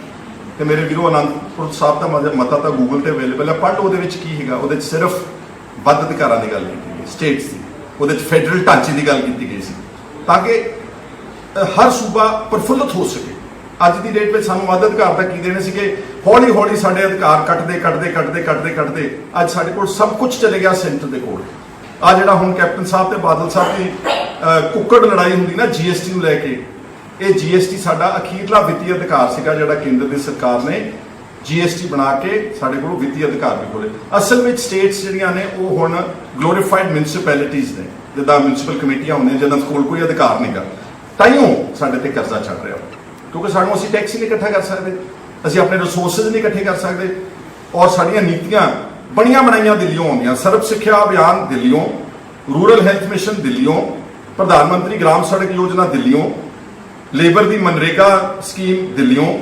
ਤੇ ਮੇਰੇ ਵੀਰੋ, ਅਨੰਦਪੁਰ ਸਾਹਿਬ ਦਾ ਮਤਾ ਤਾਂ ਗੂਗਲ ਤੇ ਅਵੇਲੇਬਲ ਹੈ, ਪੜ੍ਹ। ਉਹਦੇ ਵਿੱਚ ਕੀ ਹੈਗਾ? ਉਹਦੇ 'ਚ ਸਿਰਫ ਵੱਧ ਅਧਿਕਾਰਾਂ ਦੀ ਗੱਲ ਕੀਤੀ ਗਈ, ਸਟੇਟਸ ਦੀ, ਉਹਦੇ 'ਚ ਫੈਡਰਲ ਢਾਂਚੇ ਦੀ ਗੱਲ ਕੀਤੀ ਗਈ ਸੀ। ਤਾਂ ਕਿ ਹਰ ਸੂਬਾ ਪ੍ਰਫੁੱਲਤ ਹੋ ਸਕੇ। ਅੱਜ ਦੀ ਡੇਟ ਵਿੱਚ ਸਾਨੂੰ ਵੱਧ ਅਧਿਕਾਰ ਤਾਂ ਕੀ ਦੇਣੇ ਸੀਗੇ, ਹੌਲੀ ਹੌਲੀ ਸਾਡੇ ਅਧਿਕਾਰ ਕੱਟਦੇ ਅੱਜ ਸਾਡੇ ਕੋਲ ਸਭ ਕੁਝ ਚਲੇ ਗਿਆ ਸੈਂਟਰ ਦੇ ਕੋਲ। ਆ ਜਿਹੜਾ ਹੁਣ ਕੈਪਟਨ ਸਾਹਿਬ ਤੇ ਬਾਦਲ ਸਾਹਿਬ ਦੀ ਕੁੱਕੜ ਲੜਾਈ ਹੁੰਦੀ ਨਾ GST ਨੂੰ ਲੈ ਕੇ, ਇਹ GST ਸਾਡਾ ਅਖੀਰਲਾ ਵਿੱਤੀ ਅਧਿਕਾਰ ਸੀਗਾ ਜਿਹੜਾ ਕੇਂਦਰ ਦੀ ਸਰਕਾਰ ਨੇ GST ਬਣਾ ਕੇ ਸਾਡੇ ਕੋਲ ਵਿੱਤੀ ਅਧਿਕਾਰ ਵੀ ਖੋਲੇ। ਅਸਲ ਵਿੱਚ ਸਟੇਟਸ ਜਿਹੜੀਆਂ ਨੇ ਉਹ ਹੁਣ ਗਲੋਰੀਫਾਈਡ ਮਿਊਨਿਸਪੈਲਿਟੀਜ਼ ਨੇ, ਜਿੱਦਾਂ ਮਿਊਨਿਸਪਲ ਕਮੇਟੀਆਂ ਹੁੰਦੀਆਂ ਜਿਹਨਾਂ ਕੋਲ ਕੋਈ ਅਧਿਕਾਰ ਨਹੀਂਗਾ, ਤਾਈਓ ਸਾਡੇ ਤੇ ਕਰਜ਼ਾ ਚੜ ਰਿਹਾ, ਕਿਉਂਕਿ ਸਾਨੂੰ ਅਸੀਂ ਟੈਕਸ ਹੀ ਨਹੀਂ ਇਕੱਠਾ ਕਰ ਸਕਦੇ, ਅਸੀਂ ਆਪਣੇ ਰਿਸੋਰਸਿਸ ਨਹੀਂ ਇਕੱਠੇ ਕਰ ਸਕਦੇ, ਔਰ ਸਾਡੀਆਂ ਨੀਤੀਆਂ ਬਣੀਆਂ ਬਣਾਈਆਂ ਦਿੱਲੀੋਂ ਆਉਂਦੀਆਂ। ਸਰਵ ਸਿੱਖਿਆ ਅਭਿਆਨ ਦਿੱਲੀੋਂ, ਰੂਰਲ ਹੈਲਥ ਮਿਸ਼ਨ ਦਿੱਲੀੋਂ, ਪ੍ਰਧਾਨ ਮੰਤਰੀ ਗ੍ਰਾਮ ਸੜਕ ਯੋਜਨਾ ਦਿੱਲੀੋਂ, ਲੇਬਰ ਦੀ ਮਨਰੇਗਾ ਸਕੀਮ ਦਿੱਲੀੋਂ।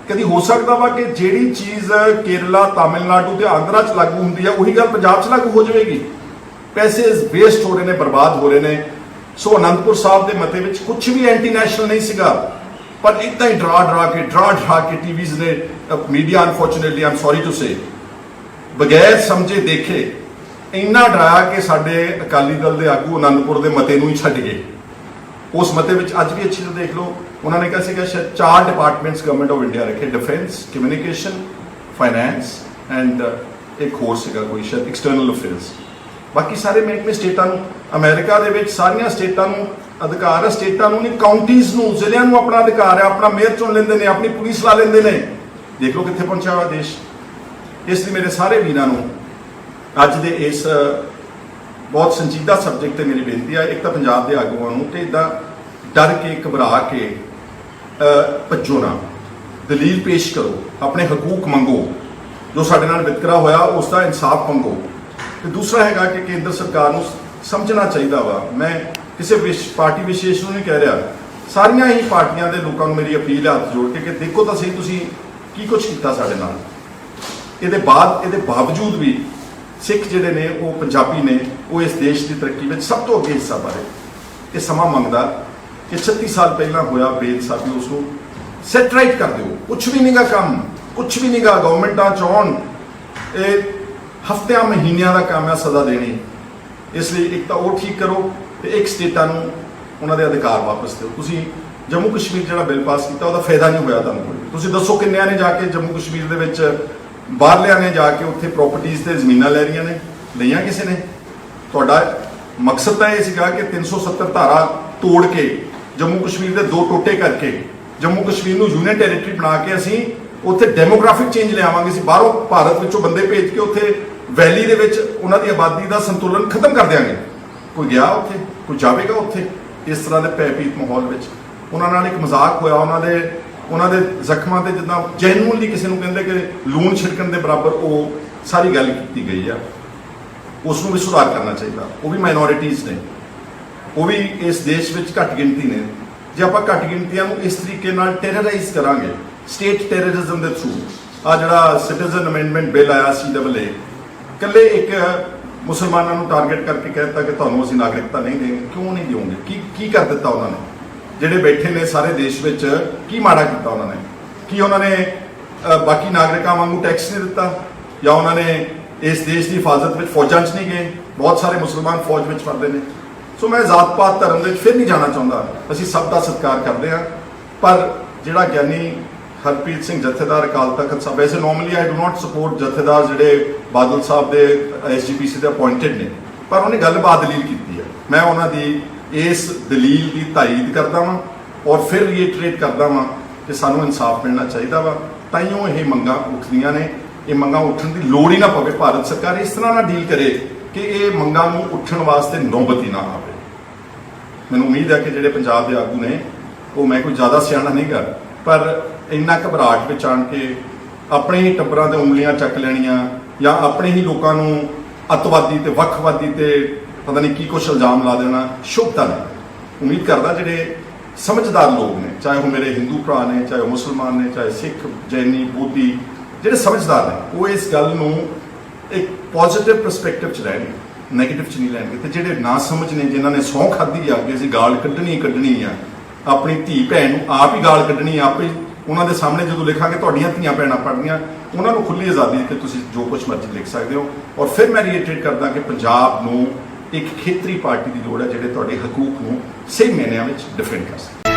ਕਦੀ ਹੋ ਸਕਦਾ ਵਾ ਕਿ ਜਿਹੜੀ ਚੀਜ਼ ਕੇਰਲਾ, ਤਾਮਿਲਨਾਡੂ ਤੇ ਆਂਧਰਾ 'ਚ ਲਾਗੂ ਹੁੰਦੀ ਆ ਉਹੀ ਗੱਲ ਪੰਜਾਬ 'ਚ ਲਾਗੂ ਹੋ ਜਾਵੇਗੀ? ਪੈਸੇ ਵੇਸਟ ਹੋ ਰਹੇ ਨੇ, ਬਰਬਾਦ ਹੋ ਰਹੇ ਨੇ। ਸੋ ਅਨੰਦਪੁਰ ਸਾਹਿਬ ਦੇ ਮਤੇ ਵਿੱਚ ਕੁਝ ਵੀ ਐਂਟੀ ਨੈਸ਼ਨਲ ਨਹੀਂ ਸੀਗਾ, ਪਰ ਇੱਦਾਂ ਹੀ ਡਰਾ ਕੇ ਟੀਵੀਜ਼ ਨੇ, media unfortunately am sorry to say, ਬਗੈਰ ਸਮਝੇ ਦੇਖੇ ਇੰਨਾ ਡਰਾਇਆ ਕਿ ਸਾਡੇ ਅਕਾਲੀ ਦਲ ਦੇ ਆਗੂ ਅਨੰਦਪੁਰ ਦੇ ਮਤੇ ਨੂੰ ਹੀ ਛੱਡ ਗਏ। ਉਸ ਮਤੇ ਵਿੱਚ ਅੱਜ ਵੀ ਅੱਛੀ ਤਰ੍ਹਾਂ ਦੇਖ ਲਓ, ਉਹਨਾਂ ਨੇ ਕਿਹਾ ਸੀਗਾ ਸ਼ਾਇਦ 4 ਡਿਪਾਰਟਮੈਂਟਸ ਗਵਰਨਮੈਂਟ ਆਫ ਇੰਡੀਆ ਰੱਖੇ, ਡਿਫੈਂਸ, ਕਮਿਊਨੀਕੇਸ਼ਨ, ਫਾਈਨੈਂਸ ਐਂਡ ਇੱਕ ਹੋਰ ਸੀਗਾ ਕੋਈ ਸ਼ਾਇਦ ਐਕਸਟਰਨਲ ਅਫੇਅਰਸ। ਬਾਕੀ ਸਾਰੇ ਮਹਿਕਮੇ ਸਟੇਟਾਂ ਨੂੰ, ਅਮਰੀਕਾ ਦੇ ਵਿੱਚ ਸਾਰੀਆਂ ਸਟੇਟਾਂ ਨੂੰ ਅਧਿਕਾਰ ਹੈ, ਸਟੇਟਾਂ ਨੂੰ ਨਹੀਂ, ਕਾਉਂਟੀਜ਼ ਨੂੰ, ਜ਼ਿਲ੍ਹਿਆਂ ਨੂੰ ਆਪਣਾ ਅਧਿਕਾਰ ਹੈ, ਆਪਣਾ ਮੇਅਰ ਚੁਣ ਲੈਂਦੇ ਨੇ, ਆਪਣੀ ਪੁਲਿਸ ਲਾ ਲੈਂਦੇ ਨੇ। ਦੇਖ ਲਓ ਕਿੱਥੇ ਪਹੁੰਚਿਆ ਹੋਇਆ ਦੇਸ਼। ਇਸ ਲਈ ਮੇਰੇ ਸਾਰੇ ਵੀਰਾਂ ਨੂੰ ਅੱਜ ਦੇ ਇਸ ਬਹੁਤ ਸੰਜੀਦਾ ਸਬਜੈਕਟ ਤੇ ਮੇਰੀ ਬੇਨਤੀ ਹੈ, ਇੱਕ ਤਾਂ ਪੰਜਾਬ ਦੇ ਆਗੂਆਂ ਨੂੰ ਕਿ ਇੱਦਾਂ ਡਰ ਕੇ ਘਬਰਾ ਕੇ ਭੱਜੋ ਨਾ, ਦਲੀਲ ਪੇਸ਼ ਕਰੋ, ਆਪਣੇ ਹਕੂਕ ਮੰਗੋ, ਜੋ ਸਾਡੇ ਨਾਲ ਵਿਤਕਰਾ ਹੋਇਆ ਉਸ ਦਾ ਇਨਸਾਫ ਮੰਗੋ। ਤੇ ਦੂਸਰਾ ਹੈਗਾ ਕਿ ਕੇਂਦਰ ਸਰਕਾਰ ਨੂੰ ਸਮਝਣਾ ਚਾਹੀਦਾ ਵਾ, ਮੈਂ ਕਿਸੇ ਪਾਰਟੀ ਵਿਸ਼ੇਸ਼ ਨੂੰ ਨਹੀਂ ਕਹਿ ਰਿਹਾ, ਸਾਰੀਆਂ ਹੀ ਪਾਰਟੀਆਂ ਦੇ ਲੋਕਾਂ ਨੂੰ ਮੇਰੀ ਅਪੀਲ ਹੈ ਹੱਥ ਜੋੜ ਕੇ ਕਿ ਦੇਖੋ ਤਾਂ ਸਹੀ ਤੁਸੀਂ ਕੀ ਕੁਝ ਕੀਤਾ ਸਾਡੇ ਨਾਲ। ਇਹਦੇ ਬਾਵਜੂਦ ਵੀ ਸਿੱਖ ਜਿਹੜੇ ਨੇ ਉਹ ਪੰਜਾਬੀ ਨੇ, ਉਹ ਇਸ ਦੇਸ਼ ਦੀ ਤਰੱਕੀ ਵਿੱਚ ਸਭ ਤੋਂ ਅੱਗੇ ਹਿੱਸਾ ਪਾ ਰਹੇ। ਇਹ ਸਮਾਂ ਮੰਗਦਾ ਕਿ 36 ਸਾਲ ਪਹਿਲਾਂ ਹੋਇਆ ਬੇਇਨਸਾਫੀ, ਉਸ ਨੂੰ ਸੈਟ ਰਾਈਟ ਕਰ ਦਿਓ। ਕੁਛ ਵੀ ਨਹੀਂਗਾ ਕੰਮ, ਕੁਛ ਵੀ ਨਹੀਂਗਾ, ਗਵਰਨਮੈਂਟਾਂ ਚਾਹੁਣ ਇਹ ਹਫ਼ਤਿਆਂ ਮਹੀਨਿਆਂ ਦਾ ਕੰਮ ਹੈ ਸਜ਼ਾ ਦੇਣੀ। ਇਸ ਲਈ ਇੱਕ ਤਾਂ ਉਹ ਠੀਕ ਕਰੋ ਤੇ ਇੱਕ ਸਟੇਟਾਂ ਨੂੰ ਉਹਨਾਂ ਦੇ ਅਧਿਕਾਰ ਵਾਪਸ ਦਿਓ। ਤੁਸੀਂ ਜੰਮੂ ਕਸ਼ਮੀਰ ਜਿਹੜਾ ਬਿੱਲ ਪਾਸ ਕੀਤਾ ਉਹਦਾ ਫਾਇਦਾ ਨਹੀਂ ਹੋਇਆ ਤੁਹਾਨੂੰ ਕੋਈ। ਤੁਸੀਂ ਦੱਸੋ ਕਿੰਨਿਆਂ ਨੇ ਜਾ ਕੇ ਜੰਮੂ ਕਸ਼ਮੀਰ ਦੇ ਵਿੱਚ, ਬਾਹਰਲਿਆਂ ਨੇ ਜਾ ਕੇ ਉੱਥੇ ਪ੍ਰਾਪਰਟੀਆਂ ਤੇ ਜ਼ਮੀਨਾਂ ਲੈ ਰਹੀਆਂ ਨੇ? ਲਈਆਂ ਕਿਸੇ ਨੇ? ਤੁਹਾਡਾ ਮਕਸਦ ਤਾਂ ਇਹ ਸੀਗਾ ਕਿ 370 ਧਾਰਾ ਤੋੜ ਕੇ ਜੰਮੂ ਕਸ਼ਮੀਰ ਦੇ 2 ਟੋਟੇ ਕਰਕੇ ਜੰਮੂ ਕਸ਼ਮੀਰ ਨੂੰ ਯੂਨੀਅਨ ਟੈਰੀਟਰੀ ਬਣਾ ਕੇ ਅਸੀਂ ਉੱਥੇ ਡੈਮੋਗ੍ਰਾਫਿਕ ਚੇਂਜ ਲਿਆਵਾਂਗੇ। ਅਸੀਂ ਬਾਹਰੋਂ ਭਾਰਤ ਵਿੱਚੋਂ ਬੰਦੇ ਭੇਜ ਕੇ ਉੱਥੇ ਵੈਲੀ ਦੇ ਵਿੱਚ ਉਹਨਾਂ ਦੀ ਆਬਾਦੀ ਦਾ ਸੰਤੁਲਨ ਖਤਮ ਕਰ ਦਿਆਂਗੇ। ਕੋਈ ਗਿਆ ਉੱਥੇ? ਕੋਈ ਜਾਵੇਗਾ ਉੱਥੇ? ਇਸ ਤਰ੍ਹਾਂ ਦੇ ਭੈਭੀਤ ਮਾਹੌਲ ਵਿੱਚ ਉਹਨਾਂ ਨਾਲ ਇੱਕ ਮਜ਼ਾਕ ਹੋਇਆ, ਉਹਨਾਂ ਦੇ ਜ਼ਖਮਾਂ ਤੇ ਜਿੱਦਾਂ ਜੈਨੂਅਨਲੀ ਕਿਸੇ ਨੂੰ ਕਹਿੰਦੇ ਕਿ ਲੂਣ ਛਿੜਕਣ ਦੇ ਬਰਾਬਰ ਉਹ ਸਾਰੀ ਗੱਲ ਕੀਤੀ ਗਈ ਆ। ਉਸ ਨੂੰ ਵੀ ਸੁਧਾਰ ਕਰਨਾ ਚਾਹੀਦਾ। ਉਹ ਵੀ ਮਾਈਨੋਰਿਟੀਜ਼ ਨੇ, ਉਹ ਵੀ ਇਸ ਦੇਸ਼ ਵਿੱਚ ਘੱਟ ਗਿਣਤੀ ਨੇ। ਜੇ ਆਪਾਂ ਘੱਟ ਗਿਣਤੀਆਂ ਨੂੰ ਇਸ ਤਰੀਕੇ ਨਾਲ ਟੈਰਰਾਈਜ਼ ਕਰਾਂਗੇ, ਸਟੇਟ ਟੈਰਰਿਜ਼ਮ ਦੇ ਥਰੂ, ਆ ਜਿਹੜਾ ਸਿਟੀਜ਼ਨ ਅਮੈਂਡਮੈਂਟ ਬਿੱਲ ਆਇਆ CAA, ਇਕੱਲੇ ਇੱਕ ਮੁਸਲਮਾਨਾਂ ਨੂੰ ਟਾਰਗੇਟ ਕਰਕੇ ਕਹਿਤਾ ਕਿ ਤੁਹਾਨੂੰ ਅਸੀਂ ਨਾਗਰਿਕਤਾ ਨਹੀਂ ਦੇਵਾਂਗੇ। ਕਿਉਂ ਨਹੀਂ ਦਿਓਗੇ? ਕੀ ਕਰ ਦਿੱਤਾ ਉਹਨਾਂ ਨੇ? ਜਿਹੜੇ ਬੈਠੇ ਨੇ ਸਾਰੇ ਦੇਸ਼ ਵਿੱਚ, ਕੀ ਮਾੜਾ ਕੀਤਾ ਉਹਨਾਂ ਨੇ? ਕੀ ਉਹਨਾਂ ਨੇ ਬਾਕੀ ਨਾਗਰਿਕਾਂ ਵਾਂਗੂ ਟੈਕਸ ਨਹੀਂ ਦਿੱਤਾ? ਜਾਂ ਉਹਨਾਂ ਨੇ ਇਸ ਦੇਸ਼ ਦੀ ਹਿਫਾਜ਼ਤ ਵਿੱਚ ਫੌਜਾਂ 'ਚ ਨਹੀਂ ਗਏ? ਬਹੁਤ ਸਾਰੇ ਮੁਸਲਮਾਨ ਫੌਜ ਵਿੱਚ ਫੜਦੇ ਨੇ। ਸੋ ਮੈਂ ਜ਼ਾਤ ਪਾਤ ਧਰਮ ਦੇ ਵਿੱਚ ਫਿਰ ਨਹੀਂ ਜਾਣਾ ਚਾਹੁੰਦਾ, ਅਸੀਂ ਸਭ ਦਾ ਸਤਿਕਾਰ ਕਰਦੇ ਹਾਂ। ਪਰ ਜਿਹੜਾ ਗਿਆਨੀ ਹਰਪ੍ਰੀਤ ਸਿੰਘ ਜਥੇਦਾਰ ਅਕਾਲ ਤਖਤ ਸਾਹਿਬ, ਵੈਸੇ normally I do not support ਜਥੇਦਾਰ ਜਿਹੜੇ ਬਾਦਲ ਸਾਹਿਬ ਦੇ SGPC ਦੇ ਅਪਾਇੰਟਡ ਨੇ, ਪਰ ਉਹਨੇ ਗੱਲ ਬਾਦਲੀਲ ਕੀਤੀ ਹੈ। ਮੈਂ ਉਹਨਾਂ ਦੀ ਇਸ ਦਲੀਲ ਦੀ ਤਾਈਦ ਕਰਦਾ ਵਾਂ ਔਰ ਫਿਰ ਰੀਇਟਰੇਟ ਕਰਦਾ ਵਾਂ ਕਿ ਸਾਨੂੰ ਇਨਸਾਫ ਮਿਲਣਾ ਚਾਹੀਦਾ ਵਾ। ਤਾਈਓ ਇਹ ਮੰਗਾਂ ਉੱਠਦੀਆਂ ਨੇ। ਇਹ ਮੰਗਾਂ ਉੱਠਣ ਦੀ ਲੋੜ ਹੀ ਨਾ ਪਵੇ। ਭਾਰਤ ਸਰਕਾਰ ਇਸ ਤਰ੍ਹਾਂ ਨਾਲ ਡੀਲ ਕਰੇ ਕਿ ਇਹ ਮੰਗਾਂ ਨੂੰ ਉੱਠਣ ਵਾਸਤੇ ਨੌਬਤ ਹੀ ਨਾ ਆਵੇ। ਮੈਨੂੰ ਉਮੀਦ ਹੈ ਕਿ ਜਿਹੜੇ ਪੰਜਾਬ ਦੇ ਆਗੂ ਨੇ, ਉਹ, ਮੈਂ ਕੋਈ ਜ਼ਿਆਦਾ ਸਿਆਣਾ ਨਹੀਂ ਗਾ, ਪਰ ਇੰਨਾ ਘਬਰਾਹਟ ਵਿੱਚ ਆਣ ਕੇ ਆਪਣੇ ਹੀ ਟੱਬਰਾਂ ਤੇ ਉਂਗਲੀਆਂ ਚੱਕ ਲੈਣੀਆਂ ਜਾਂ ਆਪਣੇ ਹੀ ਲੋਕਾਂ ਨੂੰ ਅੱਤਵਾਦੀ ਤੇ ਵੱਖਵਾਦੀ ਤੇ ਪਤਾ ਨਹੀਂ ਕੀ ਕੁਛ ਇਲਜ਼ਾਮ ਲਾ ਦੇਣਾ ਸ਼ੁਭਤਾ ਨਹੀਂ। ਉਮੀਦ ਕਰਦਾ ਜਿਹੜੇ ਸਮਝਦਾਰ ਲੋਕ ਨੇ, ਚਾਹੇ ਉਹ ਮੇਰੇ ਹਿੰਦੂ ਭਰਾ ਨੇ, ਚਾਹੇ ਉਹ ਮੁਸਲਮਾਨ ਨੇ, ਚਾਹੇ ਸਿੱਖ, ਜੈਨੀ, ਬੋਧੀ, ਜਿਹੜੇ ਸਮਝਦਾਰ ਨੇ, ਉਹ ਇਸ ਗੱਲ ਨੂੰ ਇੱਕ ਪੋਜ਼ਿਟਿਵ ਪਰਸਪੈਕਟਿਵ 'ਚ ਲੈਣਗੇ, ਨੈਗੇਟਿਵ 'ਚ ਨਹੀਂ ਲੈਣਗੇ। ਤੇ ਜਿਹੜੇ ਨਾ ਸਮਝ ਨੇ, ਜਿਨ੍ਹਾਂ ਨੇ ਸਹੁੰ ਖਾਧੀ ਆ ਕਿ ਅਸੀਂ ਗਾਲ ਕੱਢਣੀ ਆ, ਆਪਣੀ ਧੀ ਭੈਣ ਨੂੰ ਆਪ ਹੀ ਗਾਲ ਕੱਢਣੀ, ਆਪ ਹੀ ਉਹਨਾਂ ਦੇ ਸਾਹਮਣੇ ਜਦੋਂ ਲਿਖਾਂਗੇ ਤੁਹਾਡੀਆਂ ਧੀਆਂ ਭੈਣਾਂ ਪੜ੍ਹਦੀਆਂ, ਉਹਨਾਂ ਨੂੰ ਖੁੱਲ੍ਹੀ ਆਜ਼ਾਦੀ ਕਿ ਤੁਸੀਂ ਜੋ ਕੁਝ ਮਰਜ਼ੀ ਲਿਖ ਸਕਦੇ ਹੋ। ਔਰ ਫਿਰ ਮੈਂ ਰੀਇਟਰੇਟ ਕਰਦਾ ਕਿ ਪੰਜਾਬ ਨੂੰ ਇੱਕ ਖੇਤਰੀ ਪਾਰਟੀ ਦੀ ਲੋੜ ਹੈ ਜਿਹੜੇ ਤੁਹਾਡੇ ਹਕੂਕ ਨੂੰ ਸਹੀ ਮਾਇਨਿਆਂ ਵਿੱਚ ਡਿਫੈਂਡ ਕਰ ਸਕੇ।